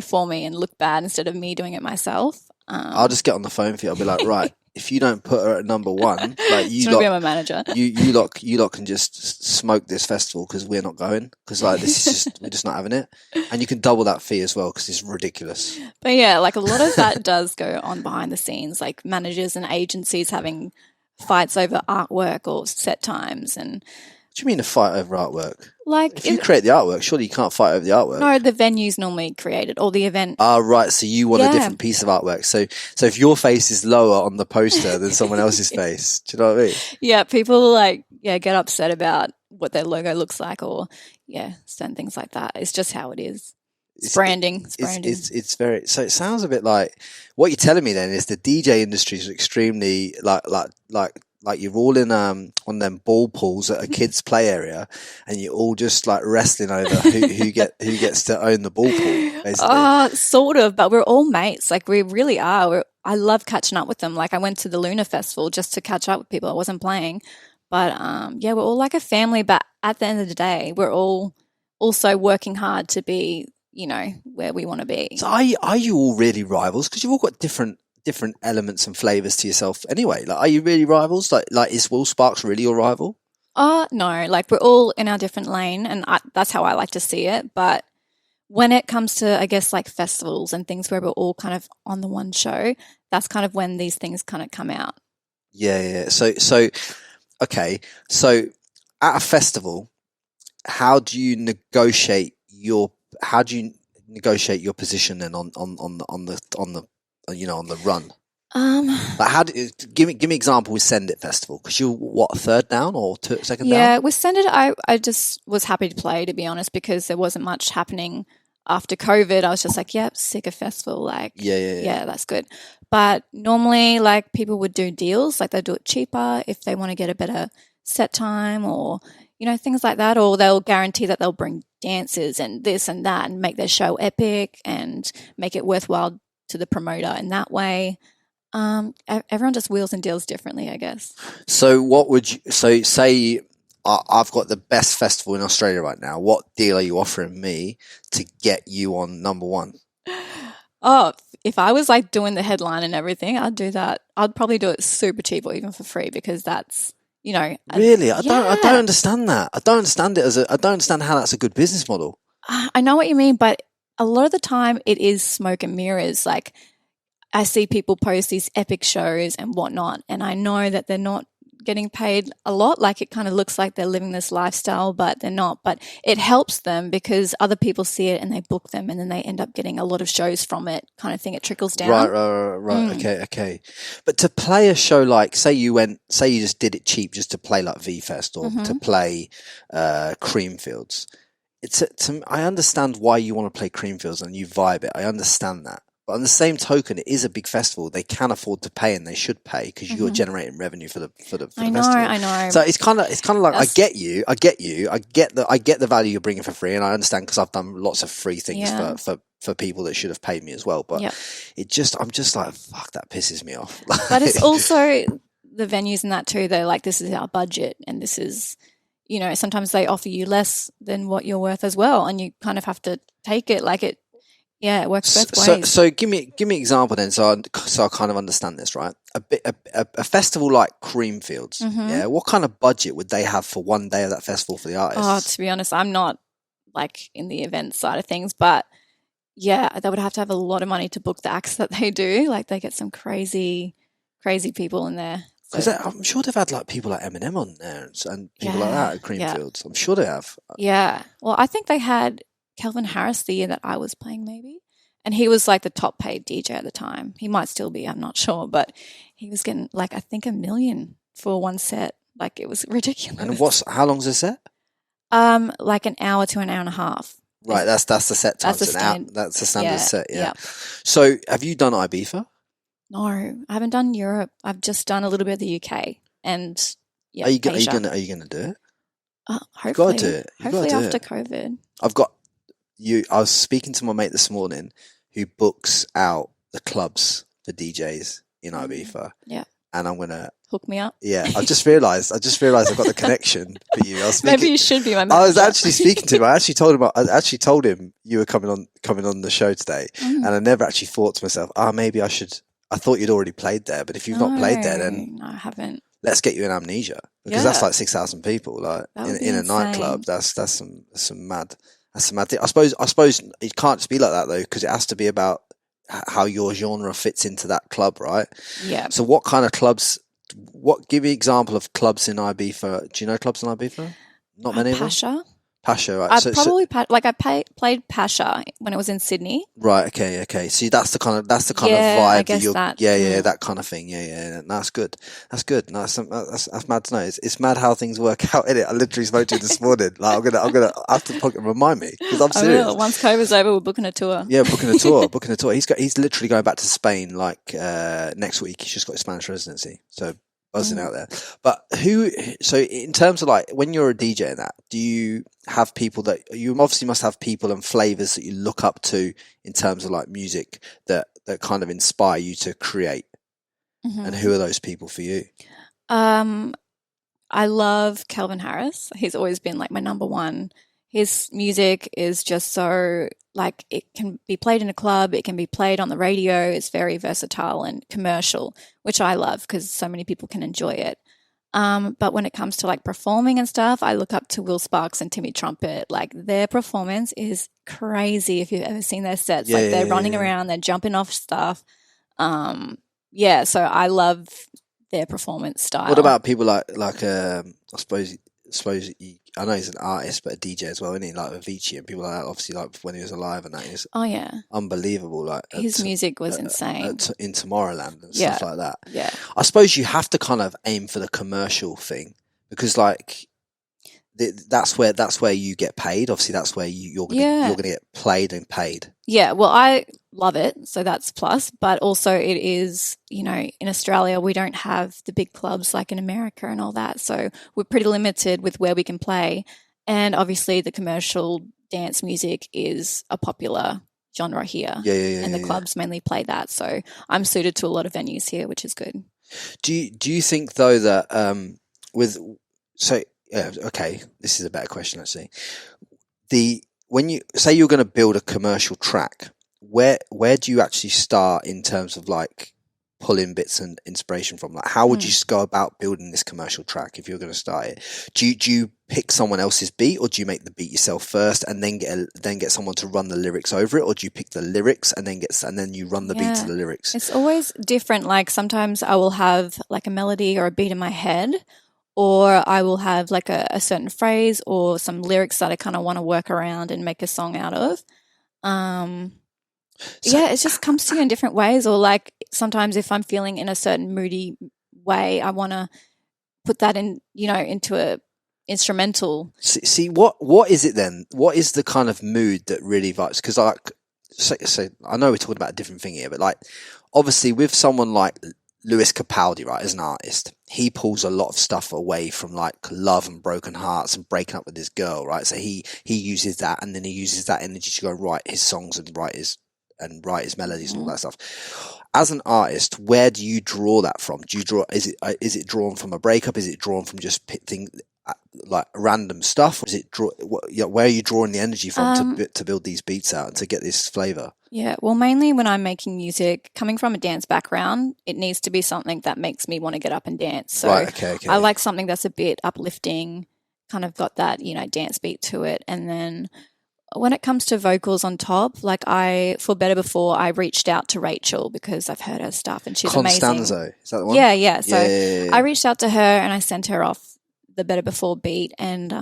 for me and look bad instead of me doing it myself.
I'll just get on the phone for you. I'll be like, right, if you don't put her at number one, like you
lot, be my manager.
you lot can just smoke this festival, because we're not going, because like this is just we're just not having it, and you can double that fee as well, because it's ridiculous.
But yeah, like, a lot of that does go on behind the scenes, like managers and agencies having fights over artwork or set times. And
what do you mean a fight over artwork?
Like,
if you create the artwork, surely you can't fight over the artwork.
No, the venue's normally created, or the event.
Right. So you want a different piece of artwork. So if your face is lower on the poster than someone else's face, do you know what I mean?
Yeah, people get upset about what their logo looks like, or certain things like that. It's just how it is. It's branding.
It's very. So it sounds a bit like what you're telling me. Then is the DJ industry is extremely like you're all in on them ball pools at a kids' play area, and you're all just like wrestling over who gets to own the ball pool. Basically,
sort of. But we're all mates. Like, we really are. I love catching up with them. Like, I went to the Lunar Festival just to catch up with people. I wasn't playing, but we're all like a family. But at the end of the day, we're all also working hard to be, where we want to be.
So are you all really rivals? Because you've all got different elements and flavors to yourself anyway. Like, are you really rivals? Like is Will Sparks really your rival?
No, like, we're all in our different lane, and that's how I like to see it. But when it comes to, I guess, like festivals and things where we're all kind of on the one show, that's kind of when these things kind of come out.
Yeah. So okay. So at a festival, how do you negotiate your position then on the run? Like give me example with Send It Festival, because you're what, third down or second down?
Yeah, with Send It, I just was happy to play, to be honest, because there wasn't much happening after COVID. I was just like, yep, sick of festival. Like, yeah, that's good. But normally, like, people would do deals, like they'll do it cheaper if they want to get a better set time, or things like that, or they'll guarantee that they'll bring dancers and this and that and make their show epic and make it worthwhile to the promoter in that way. Everyone just wheels and deals differently, I guess.
So what would you say? I've got the best festival in Australia right now. What deal are you offering me to get you on number one?
Oh, if I was like doing the headline and everything, I'd do that. I'd probably do it super cheap or even for free, because that's
really. I don't understand that. I don't understand it I don't understand how that's a good business model.
I know what you mean, but a lot of the time it is smoke and mirrors. Like, I see people post these epic shows and whatnot, and I know that they're not getting paid a lot. Like, it kind of looks like they're living this lifestyle, but they're not. But it helps them because other people see it and they book them, and then they end up getting a lot of shows from it, kind of thing. It trickles down.
Right. Okay. But to play a show, like, say you just did it cheap just to play like V-Fest or to play Creamfields. I understand why you want to play Creamfields and you vibe it. I understand that. But on the same token, it is a big festival. They can afford to pay, and they should pay, because you're generating revenue for the festival.
I know.
So it's kind of like, I get you. I get the value you're bringing for free, and I understand, because I've done lots of free things for people that should have paid me as well. But I'm just like, fuck, that pisses me off.
But it's also the venues and that too. They're like, this is our budget, and this is, sometimes they offer you less than what you're worth as well, and you kind of have to take it. Like, it. Yeah, it works both ways.
So give me an example then, so I kind of understand this, right? A festival like Creamfields, yeah. What kind of budget would they have for one day of that festival for the artists?
Oh, to be honest, I'm not like in the event side of things, but yeah, they would have to have a lot of money to book the acts that they do. Like, they get some crazy people in there.
Because I'm sure they've had like people like Eminem on there and people like that at Creamfields. I'm sure they have.
Yeah. Well, I think they had Calvin Harris the year that I was playing, maybe. And he was like the top paid DJ at the time. He might still be, I'm not sure. But he was getting like, I think, $1 million for one set. Like, it was ridiculous.
And how long's the set?
Like an hour to an hour and a half.
Right, that's the set time. That's the standard set, yeah. So have you done Ibiza?
No, I haven't done Europe. I've just done a little bit of the UK. And
Are you gonna do it?
Hopefully.
You gotta do it.
Hopefully after COVID.
I was speaking to my mate this morning who books out the clubs for DJs in Ibiza.
Yeah.
And I'm gonna
hook me up.
Yeah, I just realised I've got the connection for you.
Maybe you should be my manager.
I was actually speaking to him. I actually told him you were coming on the show today, and I never actually thought to myself, maybe I should. I thought you'd already played there, but if you've not played there, then
no, I haven't.
Let's get you in Amnesia, because that's like 6,000 people, like in a nightclub. That's some mad. That's a mad thing. I suppose it can't just be like that though, because it has to be about how your genre fits into that club, right?
Yeah.
So what kind of clubs? Give me an example of clubs in Ibiza. Do you know clubs in Ibiza? Not many of them. Pasha, right?
I played Pasha when it was in Sydney.
Right. Okay. See, that's the kind of vibe that you're. That kind of thing. Yeah. That's good. No, that's mad to know. It's mad how things work out. Innit? I literally spoke to you this morning. Like, I'm gonna have to remind me, because I'm serious.
Once COVID's over, we're booking a tour.
Yeah, booking a tour. He's literally going back to Spain like next week. He's just got his Spanish residency, so buzzing out there. But so in terms of like, when you're a DJ and that, do you have people that you obviously must have people and flavors that you look up to in terms of like music that kind of inspire you to create? And who are those people for you?
I love Calvin Harris. He's always been like my number one. His music is just so, like, it can be played in a club, it can be played on the radio. It's very versatile and commercial, which I love because so many people can enjoy it. But when it comes to like performing and stuff, I look up to Will Sparks and Timmy Trumpet. Like their performance is crazy. If you've ever seen their sets, like they're running around, they're jumping off stuff. So I love their performance style.
What about people like I suppose I know he's an artist but a DJ as well, isn't he? Like Avicii and people like that. Obviously, like when he was alive, and that is unbelievable. Like
his music was insane
in Tomorrowland and stuff like that.
Yeah,
I suppose you have to kind of aim for the commercial thing because like that's where you get paid. Obviously, that's where you're gonna get played and paid.
Yeah, well, I love it, so that's plus. But also, it is, in Australia, we don't have the big clubs like in America and all that, so we're pretty limited with where we can play. And obviously, the commercial dance music is a popular genre here, and the clubs mainly play that. So I'm suited to a lot of venues here, which is good.
Do you think though that okay, this is a better question actually. When you say you're going to build a commercial track, where do you actually start in terms of like pulling bits and inspiration from? Like, how would you go about building this commercial track if you're going to start it? Do you pick someone else's beat, or do you make the beat yourself first and then get someone to run the lyrics over it, or do you pick the lyrics and then you run the beat to the lyrics?
It's always different. Like sometimes I will have like a melody or a beat in my head, or I will have like a certain phrase or some lyrics that I kind of want to work around and make a song out of. It just comes to you in different ways. Or like sometimes if I'm feeling in a certain moody way, I want to put that in, into a instrumental.
See, what is it then? What is the kind of mood that really vibes? Because so I know we're talking about a different thing here, but like obviously with someone like Lewis Capaldi, right, as an artist, he pulls a lot of stuff away from like love and broken hearts and breaking up with his girl, right? So he uses that, and then he uses that energy to go write his songs and write his melodies and all that stuff. As an artist, where do you draw that from? Do you draw? Is it drawn from a breakup? Is it drawn from just things like random stuff? Or is it where are you drawing the energy from to build these beats out and to get this flavor?
Yeah, well, mainly when I'm making music, coming from a dance background, it needs to be something that makes me want to get up and dance. So
okay. I
like something that's a bit uplifting, kind of got that, dance beat to it. And then when it comes to vocals on top, like for Better Before, I reached out to Rachel because I've heard her stuff and she's amazing.
Constanzo, is that the one?
Yeah. So I reached out to her and I sent her off the Better Before beat. And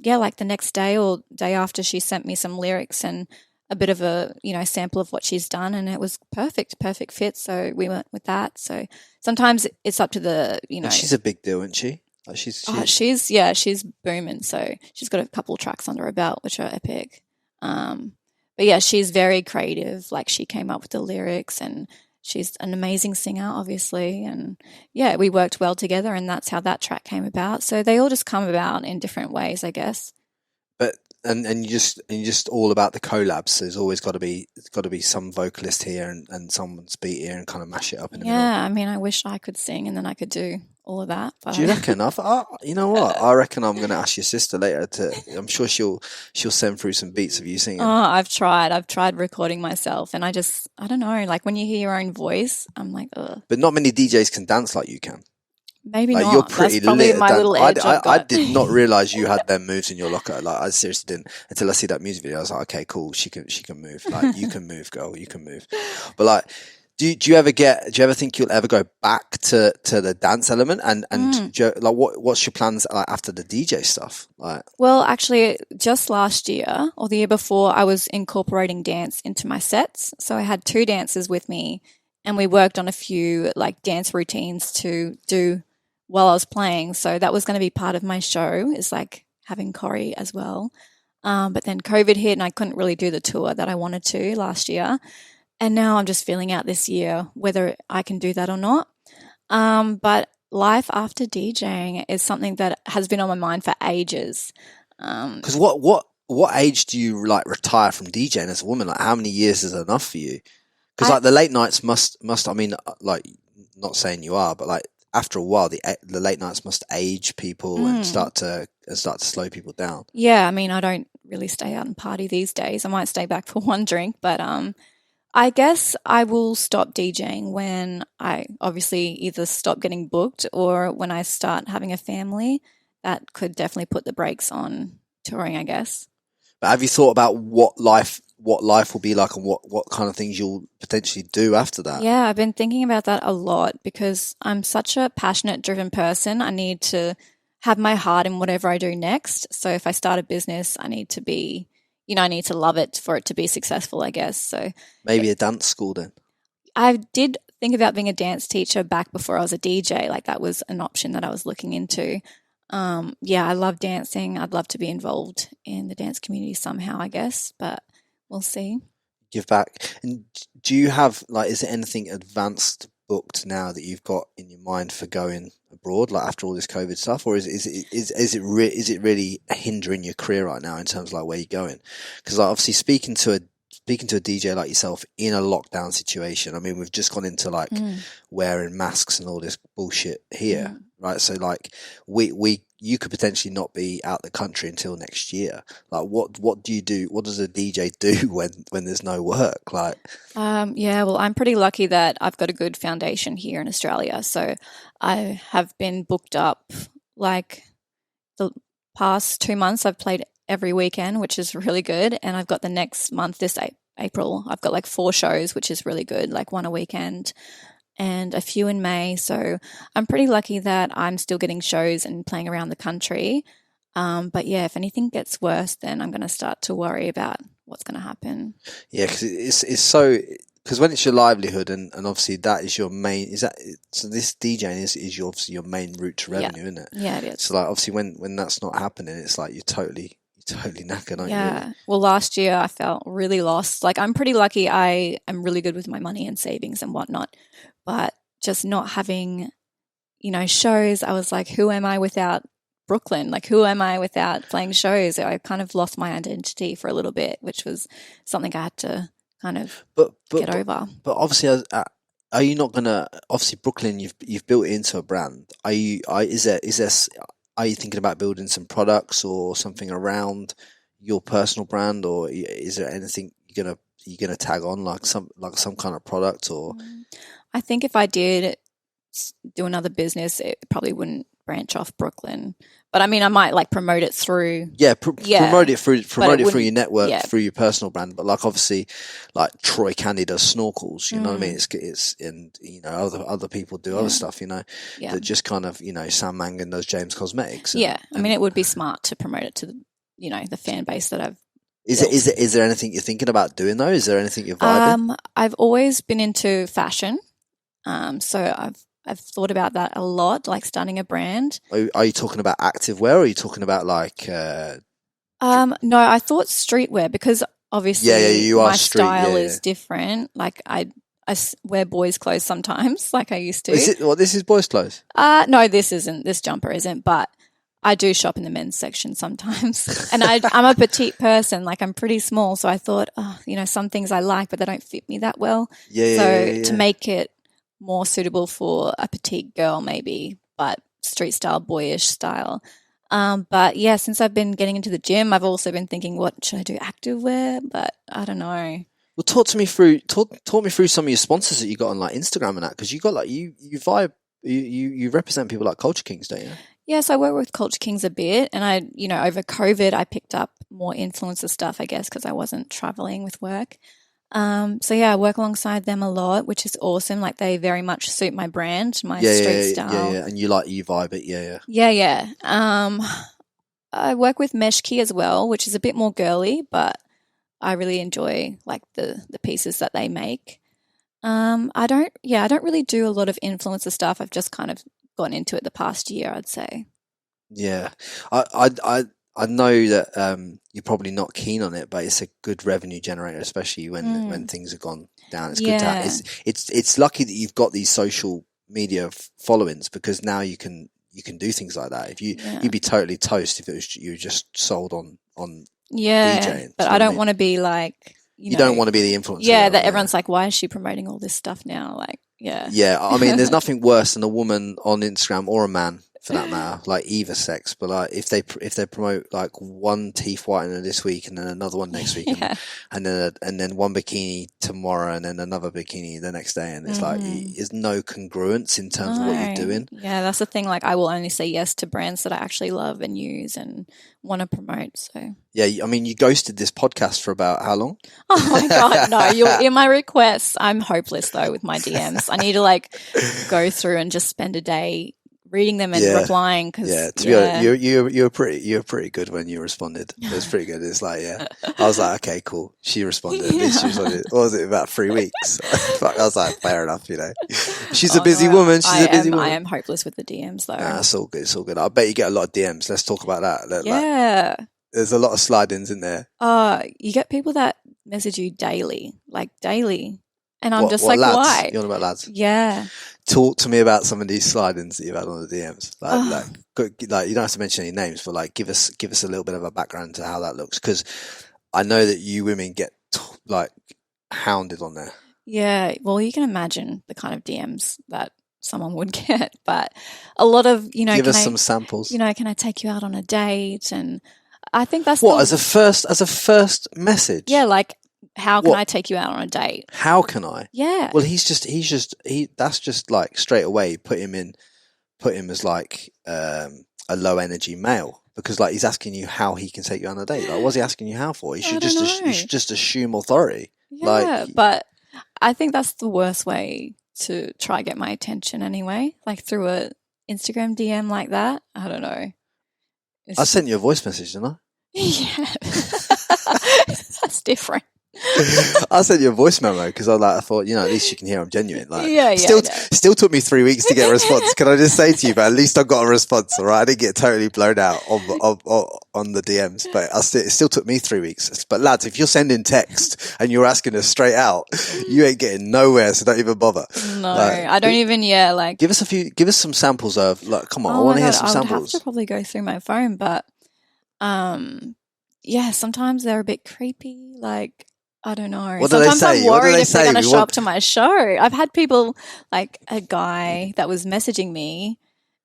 like the next day or day after, she sent me some lyrics and a bit of a, sample of what she's done, and it was perfect fit. So we went with that. So sometimes it's up to the,
And she's a big deal, isn't she? Like she's booming. So she's got a couple tracks under her belt, which are epic. But yeah, she's very creative. Like she came up with the lyrics, and she's an amazing singer, obviously. And yeah, we worked well together, and that's how that track came about. So they all just come about in different ways, I guess. But and you just all about the collabs. There's always got to be some vocalist here and someone's beat here and kind of mash it up in the middle.
Yeah, I mean, I wish I could sing and then I could do all of that. But
do you reckon? You know what? I reckon I'm going to ask your sister later I'm sure she'll send through some beats of you singing.
Oh, I've tried recording myself, and I don't know. Like when you hear your own voice, I'm like, ugh.
But not many DJs can dance like you can.
Maybe
like,
not.
You're pretty
That's probably
lit.
my little edge.
I did not realize you had them moves in your locker. Like I seriously didn't until I see that music video. I was like, okay, cool. She can move. Like you can move, girl. You can move. But like, do you ever think you'll ever go back to the dance element and what's your plans like after the DJ stuff? Like,
well, actually, just last year or the year before, I was incorporating dance into my sets. So I had 2 dancers with me, and we worked on a few like dance routines to do while I was playing. So that was going to be part of my show, is like having choreo as well. But then COVID hit and I couldn't really do the tour that I wanted to last year. And now I'm just feeling out this year whether I can do that or not. But life after DJing is something that has been on my mind for ages.
Because what age do you like retire from DJing as a woman? Like how many years is enough for you? Because like the late nights must. I mean, like not saying you are, but like after a while, the late nights must age people and start to slow people down. Yeah,
I mean, I don't really stay out and party these days. I might stay back for one drink, but I guess I will stop DJing when I obviously either stop getting booked or when I start having a family. That could definitely put the brakes on touring, I guess.
But have you thought about what life will be like and what kind of things you'll potentially do after that?
Yeah, I've been thinking about that a lot because I'm such a passionate, driven person. I need to have my heart in whatever I do next. So if I start a business, I need to be, I need to love it for it to be successful, I guess. So
Maybe a dance school then.
I did think about being a dance teacher back before I was a DJ. Like that was an option that I was looking into. Yeah, I love dancing. I'd love to be involved in the dance community somehow, I guess, but we'll see.
Give back. And do you have is there anything advanced booked now that you've got in your mind for going abroad, like after all this COVID stuff, or is it really hindering your career right now in terms of like where you're going? Because obviously speaking to a DJ like yourself in a lockdown situation, I mean, we've just gone into wearing masks and all this bullshit here, right? So you could potentially not be out the country until next year. Like, what do you do? What does a DJ do when there's no work? Like,
yeah, well, I'm pretty lucky that I've got a good foundation here in Australia. So I have been booked up like the past 2 months. I've played every weekend, which is really good. And I've got the next month, this April, I've got like 4 shows, which is really good, like 1 a weekend and a few in May. So I'm pretty lucky that I'm still getting shows and playing around the country. But yeah, if anything gets worse, then I'm going to start to worry about what's going to happen.
Yeah, because it's so, because when it's your livelihood and obviously that is your main, so this DJing is obviously your main route to revenue, isn't it?
Yeah, it is.
So like obviously when that's not happening, it's like you're totally knackered, aren't you?
Yeah.
Really?
Well, last year I felt really lost. Like I'm pretty lucky. I am really good with my money and savings and whatnot, but just not having, shows. I was like, who am I without Brooklyn? Like, who am I without playing shows? I kind of lost my identity for a little bit, which was something I had to kind of get over.
But obviously, are you not gonna? Obviously, Brooklyn, you've built it into a brand. Are you thinking about building some products or something around your personal brand, or is there anything you're gonna tag on like some kind of product? Or
I think if I did do another business, it probably wouldn't branch off Brooklyn. But I mean, I might like promote it through.
Promote it through your network, through your personal brand. But like obviously, like Troy Candy does snorkels. You know what I mean? It's and other people do other stuff. That just kind of Sam Mangan does James Cosmetics.
I mean, it would be smart to promote it to the fan base that I've.
Is there anything you're thinking about doing though? Is there anything you're vibing?
I've always been into fashion, so I've thought about that a lot, like starting a brand.
Are you talking about activewear, or are you talking about like?
No, I thought streetwear because obviously my style is different. Like I wear boys' clothes sometimes, like I used to.
This is boys' clothes?
No, this isn't. This jumper isn't, but I do shop in the men's section sometimes. And I'm a petite person, like I'm pretty small. So I thought, some things I like, but they don't fit me that well. To make it more suitable for a petite girl maybe, but street style, boyish style. But yeah, since I've been getting into the gym, I've also been thinking, what should I do? Activewear? But I don't know.
Well, talk me through some of your sponsors that you got on like Instagram and that, because you got like you vibe, you represent people like Culture Kings, don't you?
Yes, I work with Culture Kings a bit, and I, over COVID, I picked up more influencer stuff, I guess, because I wasn't traveling with work. So yeah, I work alongside them a lot, which is awesome. Like they very much suit my brand, my street style.
Yeah, and you vibe it,
Yeah. I work with Mesh Key as well, which is a bit more girly, but I really enjoy like the pieces that they make. I don't really do a lot of influencer stuff. I've just kind of gotten into it the past year, I'd say.
Yeah, I know that you're probably not keen on it, but it's a good revenue generator, especially when things have gone down. It's good to have. It's lucky that you've got these social media followings, because now you can do things like that. If you'd be totally toast if it was you just sold on DJing.
But I don't want to be like
you don't want to be the influencer.
Yeah, that everyone's like, why is she promoting all this stuff now? Like,
yeah. I mean, there's nothing worse than a woman on Instagram or a man for that matter, like either sex. But like if they promote like one teeth whitener this week and then another one next week, and then one bikini tomorrow and then another bikini the next day, and it's like there's no congruence in terms of what you're doing.
Yeah, that's the thing. Like, I will only say yes to brands that I actually love and use and want to promote. So
yeah, I mean, you ghosted this podcast for about how long?
Oh my god, no! You're in my requests. I'm hopeless though with my DMs. I need to like go through and just spend a day reading them and replying. Cause,
to be honest, you were pretty good when you responded. It was pretty good. It's like, I was like, okay, cool. She responded. At least she responded. What was it, about 3 weeks? I was like, fair enough, you know. She's a busy woman. She's a busy woman.
I am hopeless with the DMs though.
Nah, it's all good. It's all good. I bet you get a lot of DMs. Let's talk about that.
Yeah.
Like, there's a lot of slide-ins in there.
You get people that message you daily. And I'm just like,
lads?
why?
You're on about lads?
Yeah.
Talk to me about some of these slide-ins that you've had on the DMs. Like you don't have to mention any names, but like give us a little bit of a background to how that looks, because I know that you women get like hounded on there.
Yeah. Well, you can imagine the kind of DMs that someone would get, but a lot of,
give us some samples.
Can I take you out on a date? And I think that's
as a first message. Yeah,
like, how can I take you out on a date?
How can I?
Yeah.
Well, that's just like straight away put him as like a low energy male, because like he's asking you how he can take you on a date. Like, what's he asking you how for? You should just assume authority.
Yeah, but I think that's the worst way to try get my attention anyway. Like through a Instagram DM like that. I don't know.
I sent you a voice message, didn't I?
Yeah. That's different.
I sent you a voice memo because I thought, at least you can hear I'm genuine. Like, still took me 3 weeks to get a response. Can I just say to you, but at least I got a response, all right? I didn't get totally blown out on the DMs, but it still took me 3 weeks. But lads, if you're sending text and you're asking us straight out, you ain't getting nowhere, so don't even bother.
No, I don't even. Give
us some samples of, like, come on, I want to hear some samples.
I would have to probably go through my phone, but sometimes they're a bit creepy. Like, I don't know.
What do they say?
Sometimes I'm worried if they're going to show up to my show. I've had people, like a guy that was messaging me,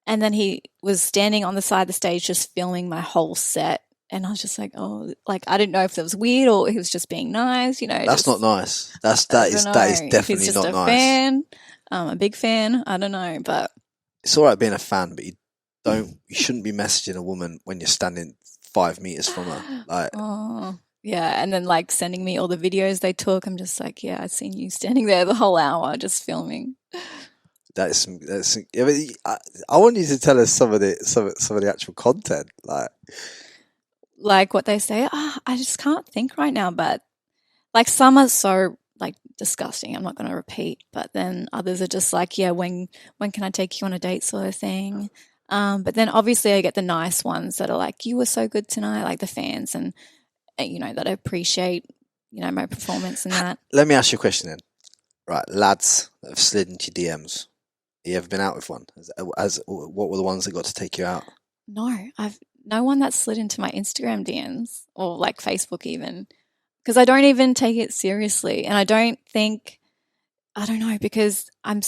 and then he was standing on the side of the stage just filming my whole set. And I was just like, oh, like, I didn't know if that was weird or he was just being nice,
That's not nice. That is definitely not nice.
He's just a fan, a big fan. I don't know, but
it's all right being a fan, but you shouldn't be messaging a woman when you're standing 5 meters from her. Like,
yeah, and then like sending me all the videos they took. I'm just like, yeah, I've seen you standing there the whole hour just filming.
I want you to tell us some of the actual content,
like what they say. I just can't think right now, but like some are so like disgusting. I'm not going to repeat, but then others are just like, yeah, when can I take you on a date, sort of thing. But then obviously I get the nice ones that are like, you were so good tonight, like the fans and. That appreciate, my performance and that.
Let me ask you a question then. Right, lads that have slid into DMs. You ever been out with one? What were the ones that got to take you out?
No, I've no one that slid into my Instagram DMs or like Facebook even, because I don't even take it seriously, and I don't know, because I'm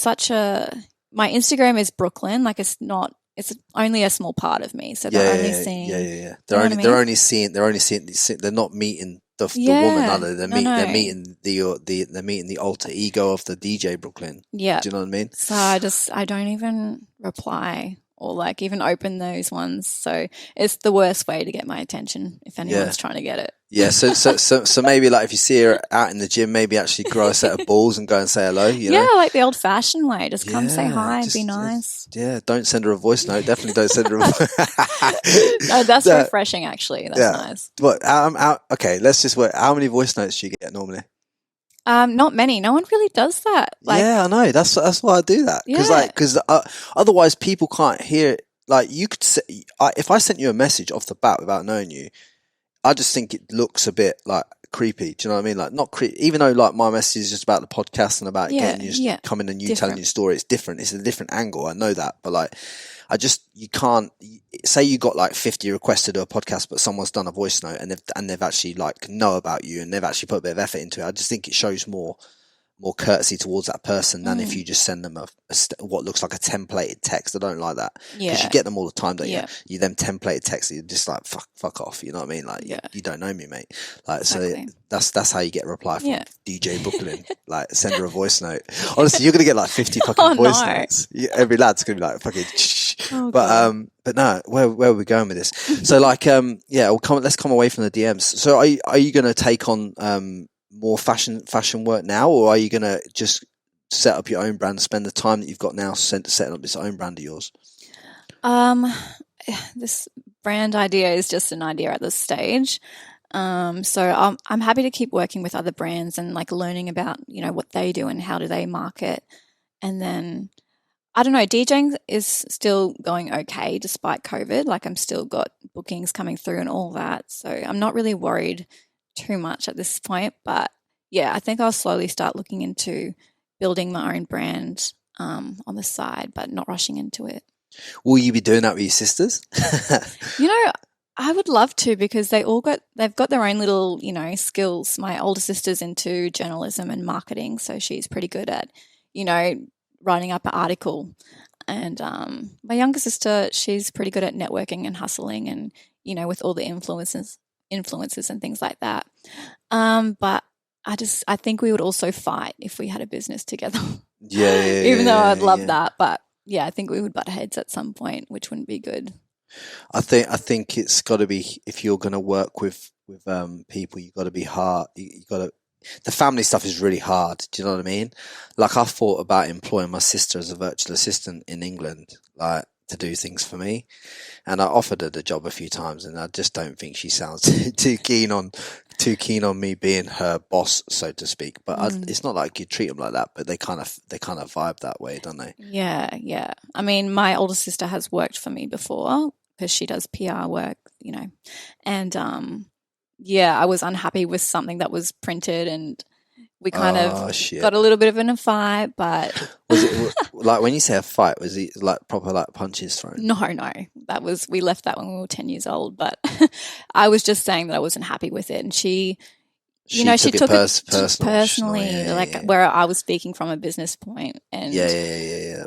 my Instagram is Brooklyn, like it's only a small part of me, so they're only seeing.
Yeah. They're only seeing. They're not meeting the woman, are they? They're meeting the alter ego of the DJ Brooklyn.
Yeah,
do you know what I mean?
So I don't even reply or like even open those ones. So it's the worst way to get my attention if anyone's trying to get it.
Yeah, so maybe like if you see her out in the gym, maybe actually grow a set of balls and go and say hello. You know?
Like the old-fashioned way. Just come say hi, be nice.
Yeah, don't send her a voice note. Definitely don't send her a voice.
No, that's refreshing. Actually, that's nice.
But okay, let's just work. How many voice notes do you get normally?
Not many. No one really does that.
I know. That's why I do that. Because otherwise people can't hear it. Like you could say, if I sent you a message off the bat without knowing you, I just think it looks a bit like creepy. Do you know what I mean? Like not creepy, even though like my message is just about the podcast and about getting you coming and you telling your story. It's different. It's a different angle. I know that, but like, you can't say you got like 50 requests to do a podcast, but someone's done a voice note and they've actually like know about you and they've actually put a bit of effort into it. I just think it shows more more courtesy towards that person than if you just send them what looks like a templated text. I don't like that, because you get them all the time, don't you? You them templated text, you're just like fuck off. You know what I mean? Like you don't know me, mate. Like
Exactly.
so that's how you get a reply from DJ Brooklyn. Like send her a voice note. Honestly, you're gonna get like 50 fucking voice notes. Every lad's gonna be like fucking. But no, where are we going with this? So like let's come away from the DMs. So are you gonna take on more fashion work now, or are you going to just set up your own brand, spend the time that you've got now setting up this own brand of yours?
This brand idea is just an idea at this stage. So I'm happy to keep working with other brands and like learning about, what they do and how do they market. And then I don't know, DJing is still going okay despite COVID. Like I'm still got bookings coming through and all that. So I'm not really worried too much at this point, but I think I'll slowly start looking into building my own brand on the side, but not rushing into it.
Will you be doing that with your sisters?
I would love to, because they've got their own little, skills. My older sister's into journalism and marketing, so she's pretty good at, writing up an article. And my younger sister, she's pretty good at networking and hustling and, with all the influencers and things like that. But I think we would also fight if we had a business together. Even though I'd love that, but I think we would butt heads at some point, which wouldn't be good.
I think it's got to be, if you're going to work with people, you've got to be hard. The family stuff is really hard. Do you know what I mean? Like I thought about employing my sister as a virtual assistant in England, like to do things for me. And I offered her the job a few times, and I just don't think she sounds too keen on me being her boss, so to speak. But it's not like you treat them like that, but they kind of vibe that way, don't they?
Yeah. I mean, my older sister has worked for me before because she does PR work, and I was unhappy with something that was printed, and we kind of got a little bit of in a fight. But
was it like, when you say a fight, was it like proper like punches thrown?
No, we left that when we were 10 years old. But I was just saying that I wasn't happy with it, and she took it personally, where I was speaking from a business point. And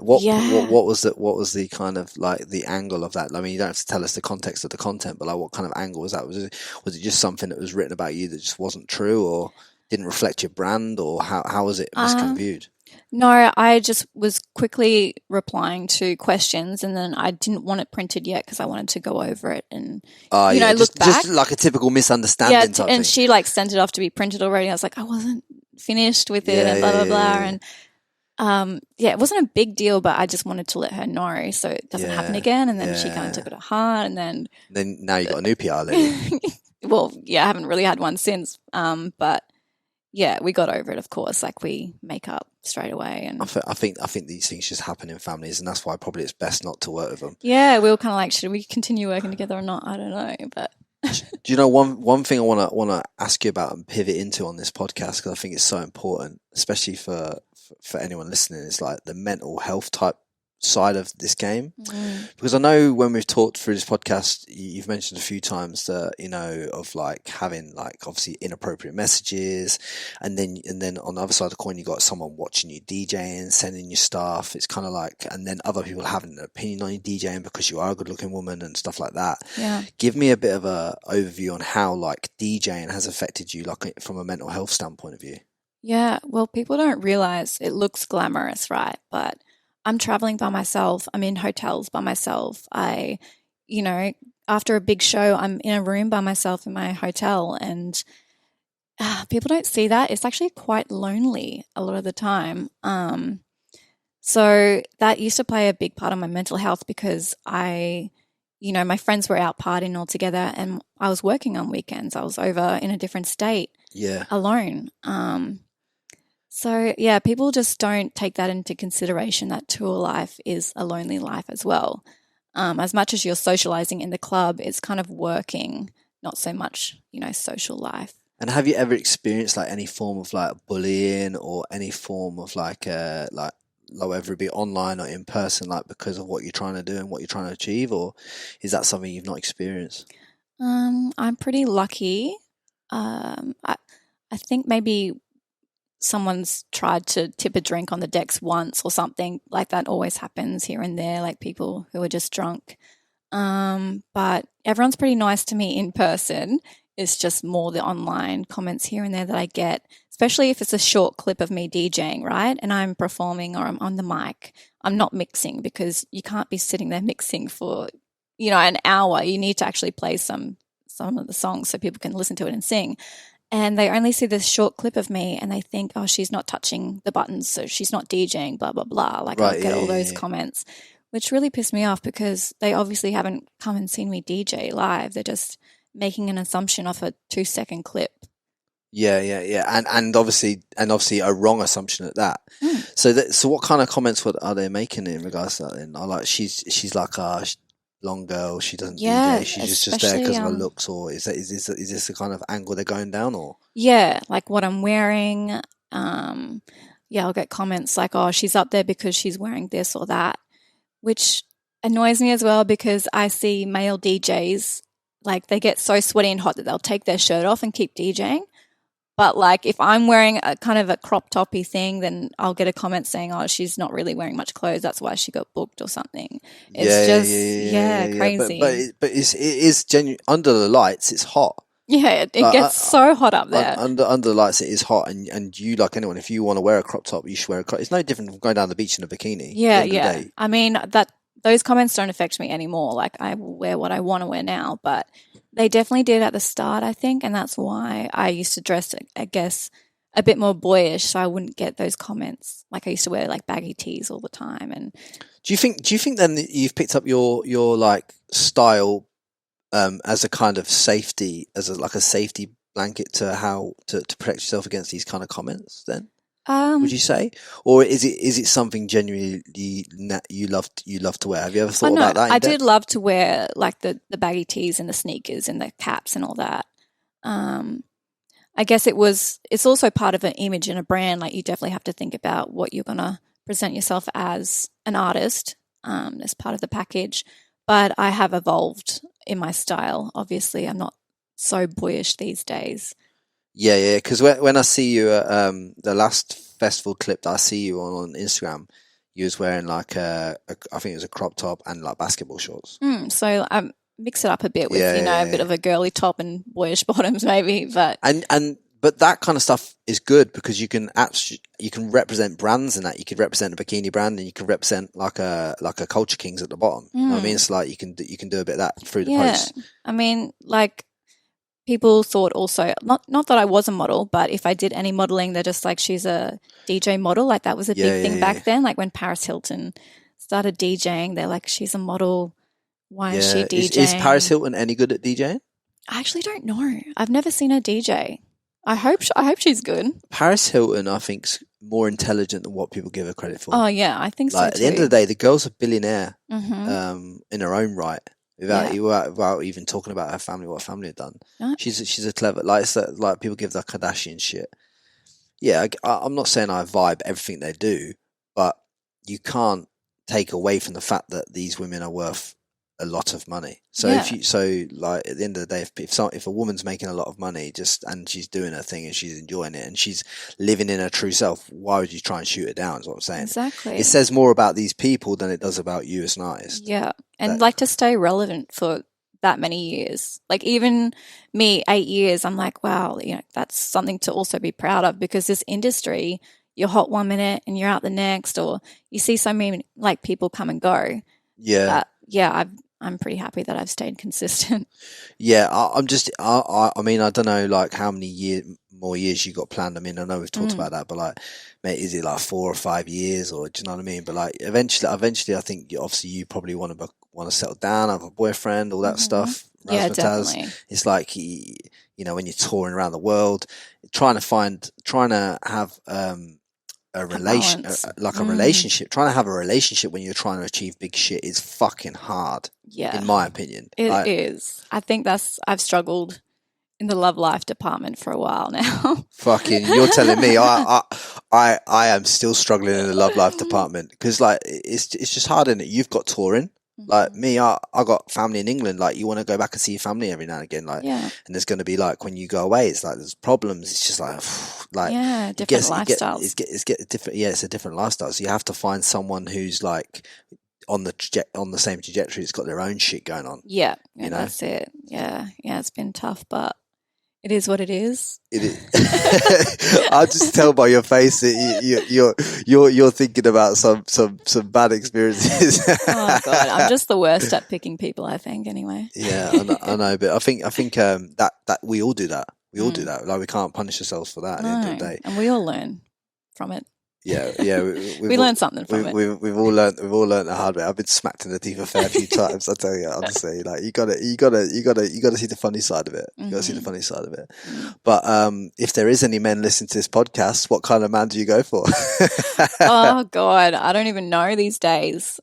What was the kind of like the angle of that? I mean, you don't have to tell us the context of the content, but like what kind of angle was that? Was it just something that was written about you that just wasn't true, or didn't reflect your brand, or how was it misconviewed?
No, I just was quickly replying to questions, and then I didn't want it printed yet because I wanted to go over it and look back. Just like a
typical misunderstanding type thing.
And she like sent it off to be printed already. I was like, I wasn't finished with it, and blah blah blah. And it wasn't a big deal, but I just wanted to let her know so it doesn't happen again. And then she kind of took it to heart, and then
now you got a new PR lady.
Well, I haven't really had one since, but. Yeah, we got over it, of course. Like we make up straight away, and
I think these things just happen in families, and that's why probably it's best not to work with them.
Yeah, we were kind of like, should we continue working together or not? I don't know, but
do you know one thing I want to ask you about and pivot into on this podcast, because I think it's so important, especially for anyone listening, is like the mental health type side of this game. Because I know when we've talked through this podcast, you've mentioned a few times that of like having like obviously inappropriate messages, and then on the other side of the coin you got someone watching you DJing, sending you stuff. It's kind of like, and then other people having an opinion on you DJing because you are a good looking woman and stuff like that. Give me a bit of a overview on how like DJing has affected you, like from a mental health standpoint of view.
Well, people don't realize it looks glamorous, right? But I'm traveling by myself. I'm in hotels by myself. After a big show, I'm in a room by myself in my hotel, and people don't see that. It's actually quite lonely a lot of the time. So that used to play a big part of my mental health, because my friends were out partying all together, and I was working on weekends. I was over in a different state alone. So, people just don't take that into consideration, that tour life is a lonely life as well. As much as you're socializing in the club, it's kind of working, not so much, social life.
And have you ever experienced like any form of like bullying or any form of like whether it be online or in person, like because of what you're trying to do and what you're trying to achieve, or is that something you've not experienced?
I'm pretty lucky. I think maybe someone's tried to tip a drink on the decks once or something. Like that always happens here and there, like people who are just drunk. But everyone's pretty nice to me in person. It's just more the online comments here and there that I get, especially if it's a short clip of me DJing, right? And I'm performing or I'm on the mic. I'm not mixing because you can't be sitting there mixing for, an hour. You need to actually play some of the songs so people can listen to it and sing. And they only see this short clip of me and they think, oh, she's not touching the buttons, so she's not DJing, blah, blah, blah. Like
Right,
I'll get all those comments, which really pissed me off because they obviously haven't come and seen me DJ live. They're just making an assumption off a 2-second clip.
Yeah. And obviously a wrong assumption at that. So what kind of comments are they making in regards to that then? Are like she's like blonde girl, she doesn't DJ, she's just there because of her looks, or is this the kind of angle they're going down, or? Yeah,
like what I'm wearing. I'll get comments like, oh, she's up there because she's wearing this or that, which annoys me as well because I see male DJs, like they get so sweaty and hot that they'll take their shirt off and keep DJing. But like if I'm wearing a kind of a crop toppy thing, then I'll get a comment saying, oh, she's not really wearing much clothes. That's why she got booked or something. It's crazy.
But it is genuine. Under the lights, it's hot.
Yeah, it gets so hot up there.
Under the lights, it is hot. And you, like anyone, if you want to wear a crop top, you should wear a crop. It's no different from going down the beach in a bikini.
Yeah. I mean, those comments don't affect me anymore. Like I wear what I want to wear now, but they definitely did at the start, I think, and that's why I used to dress, I guess, a bit more boyish, so I wouldn't get those comments. Like I used to wear like baggy tees all the time. And
do you think then that you've picked up your like style as a kind of safety, as a safety blanket to how to protect yourself against these kind of comments? Then would you say, or is it something genuinely you love to wear? Have you ever thought about that?
I did love to wear like the baggy tees and the sneakers and the caps and all that. I guess it's also part of an image and a brand. Like you definitely have to think about what you're gonna present yourself as an artist as part of the package. But I have evolved in my style. Obviously, I'm not so boyish these days.
Yeah, because when I see you at the last festival clip that I see you on Instagram, you was wearing like I think it was a crop top and like basketball shorts.
So I mix it up a bit with a bit of a girly top and boyish bottoms maybe, but
but that kind of stuff is good because you can represent brands in that. You could represent a bikini brand and you can represent like a Culture Kings at the bottom. You know what I mean? It's like you can do a bit of that through the post.
I mean, like. People thought also, not that I was a model, but if I did any modeling, they're just like, she's a DJ model. Like that was a big thing back then. Like when Paris Hilton started DJing, they're like, she's a model. Why is she DJing?
Is Paris Hilton any good at DJing?
I actually don't know. I've never seen her DJ. I hope she's good.
Paris Hilton, I think, is more intelligent than what people give her credit for.
Oh yeah, I think so too.
At the end of the day, the girl's a billionaire in her own right. Without even talking about her family, what her family had done. No. She's a clever, like people give the Kardashian shit. Yeah, I'm not saying I vibe everything they do, but you can't take away from the fact that these women are worth a lot of money. So at the end of the day, if a woman's making a lot of money and she's doing her thing and she's enjoying it and she's living in her true self, why would you try and shoot her down? Is what I'm saying.
Exactly.
It says more about these people than it does about you as an artist.
Yeah, and like to stay relevant for that many years. Like even me, 8 years, I'm like, wow, that's something to also be proud of because this industry, you're hot 1 minute and you're out the next, or you see so many like people come and go.
Yeah.
I'm pretty happy that I've stayed consistent.
Yeah, I mean, I don't know, like how many more years you got planned. I mean, I know we've talked about that, but like, mate, is it like 4 or 5 years, or do you know what I mean? But like, eventually, I think obviously you probably want to settle down, have a boyfriend, all that stuff.
Yeah, definitely.
It's like when you're touring around the world, trying to have a relationship. Trying to have a relationship when you're trying to achieve big shit is fucking hard. Yeah, in my opinion,
it is. I think I've struggled in the love life department for a while now.
Fucking, you're telling me I am still struggling in the love life department because like it's just hard, isn't it? You've got touring. Like me, I got family in England. Like you want to go back and see your family every now and again. Like, and there's going to be like when you go away, it's like there's problems. It's just like like
different lifestyles.
It's a different lifestyle. So you have to find someone who's like on the same trajectory. It's got their own shit going on.
Yeah,
you know?
That's it. Yeah, it's been tough, but it is what it is.
It is. I just tell by your face that you're thinking about some bad experiences.
Oh God, I'm just the worst at picking people, I think. Anyway.
Yeah, I know, but I think that we all do that. We all do that. Like we can't punish ourselves for that at the end of the day.
And we all learn from it.
Yeah.
We learned something from it.
We've all learned the hard way. I've been smacked in the teeth a fair few times. I tell you, honestly, like you gotta see the funny side of it. You gotta see the funny side of it. But if there is any men listening to this podcast, what kind of man do you go for?
Oh God, I don't even know these days.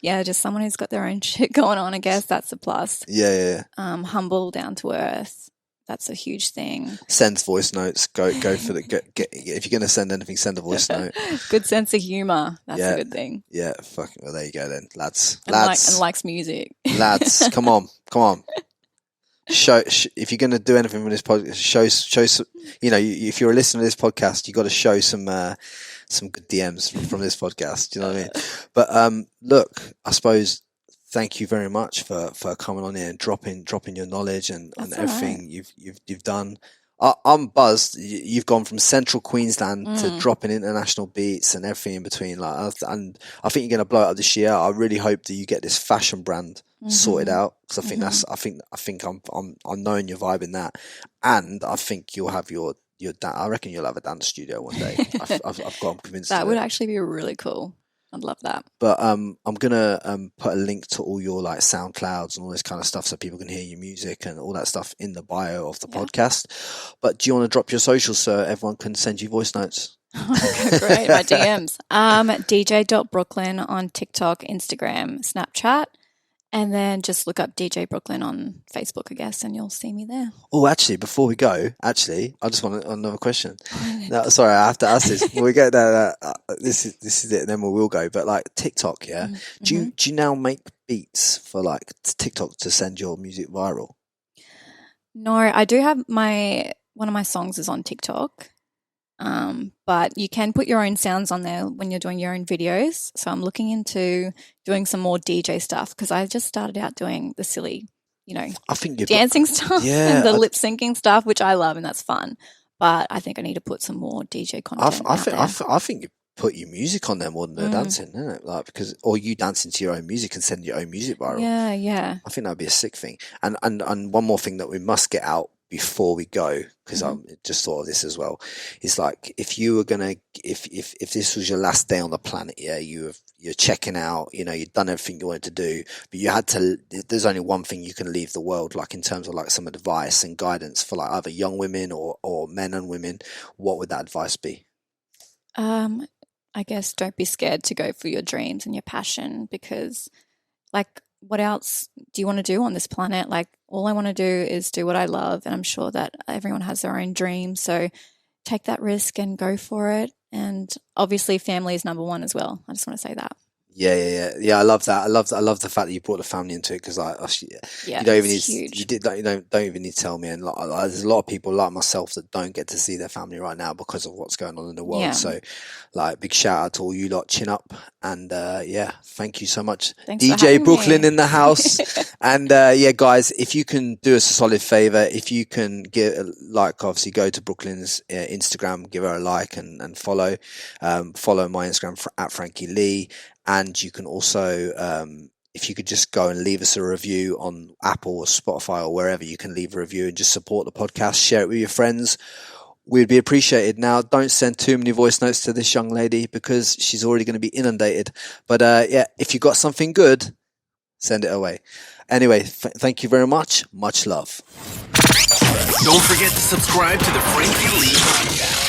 Just someone who's got their own shit going on. I guess that's a plus.
Yeah.
Humble, down to earth. That's a huge thing.
Sends voice notes. Go for the. If you're going to send anything, send a voice note.
Good sense of humor. That's a good thing.
Yeah. Fucking. Well, there you go then, lads.
And likes music.
Lads, come on. Show if you're going to do anything with this podcast. Show. You know, if you're a listener to this podcast, you got to show some good DMs from this podcast. Do you know what I mean? But look, I suppose. Thank you very much for coming on here and dropping your knowledge and everything you've done. I'm buzzed. You've gone from central Queensland to dropping international beats and everything in between. And I think you're going to blow it up this year. I really hope that you get this fashion brand sorted out because I think I'm knowing your vibe in that, and I think you'll have your I reckon you'll have a dance studio one day. I've got convinced
that would actually be really cool. I'd love that.
But I'm gonna put a link to all your like SoundClouds and all this kind of stuff so people can hear your music and all that stuff in the bio of the podcast. But do you want to drop your socials so everyone can send you voice notes?
Great, my DMs. DJ.Brooklyn on TikTok, Instagram, Snapchat. And then just look up DJ Brooklyn on Facebook, I guess, and you'll see me there.
Oh, actually, before we go, I just want another question. No, sorry, I have to ask this. Before we go there, this is it, and then we will go. But like TikTok, yeah. Do you now make beats for like TikTok to send your music viral?
No, I do have one of my songs is on TikTok. But you can put your own sounds on there when you're doing your own videos. So I'm looking into doing some more DJ stuff because I just started out doing the silly,
I think
dancing stuff and the lip syncing stuff, which I love and that's fun. But I think I need to put some more DJ content
I think you put your music on there more than the dancing, isn't it? Like or you dancing to your own music and send your own music viral.
Yeah.
I think that'd be a sick thing. And one more thing that we must get out before we go, because I just thought of this as well, is like if you were gonna if this was your last day on the planet, you're checking out, you've done everything you wanted to do, but you had to, there's only one thing you can leave the world, like in terms of like some advice and guidance for like either young women or men and women, what would that advice be?
I guess don't be scared to go for your dreams and your passion, because like what else do you want to do on this planet? Like all I want to do is do what I love, and I'm sure that everyone has their own dreams. So take that risk and go for it. And obviously family is number one as well. I just want to say that.
Yeah. I love that. I love the fact that you brought the family into it, because you don't even need
huge.
You don't even need to tell me. And there's a lot of people like myself that don't get to see their family right now because of what's going on in the world.
Yeah.
So, like, big shout out to all you lot. Chin up, and thank you so much.
Thanks
DJ Brooklyn
me.
in the house, and guys, if you can do us a solid favor, if you can obviously go to Brooklyn's Instagram, give her a like and follow. Follow my Instagram at Frankie Lee. And you can also, if you could just go and leave us a review on Apple or Spotify or wherever, you can leave a review and just support the podcast, share it with your friends. We'd be appreciated. Now, don't send too many voice notes to this young lady because she's already going to be inundated. But if you got something good, send it away. Anyway, thank you very much. Much love.
Don't forget to subscribe to the Frankie Lee Podcast.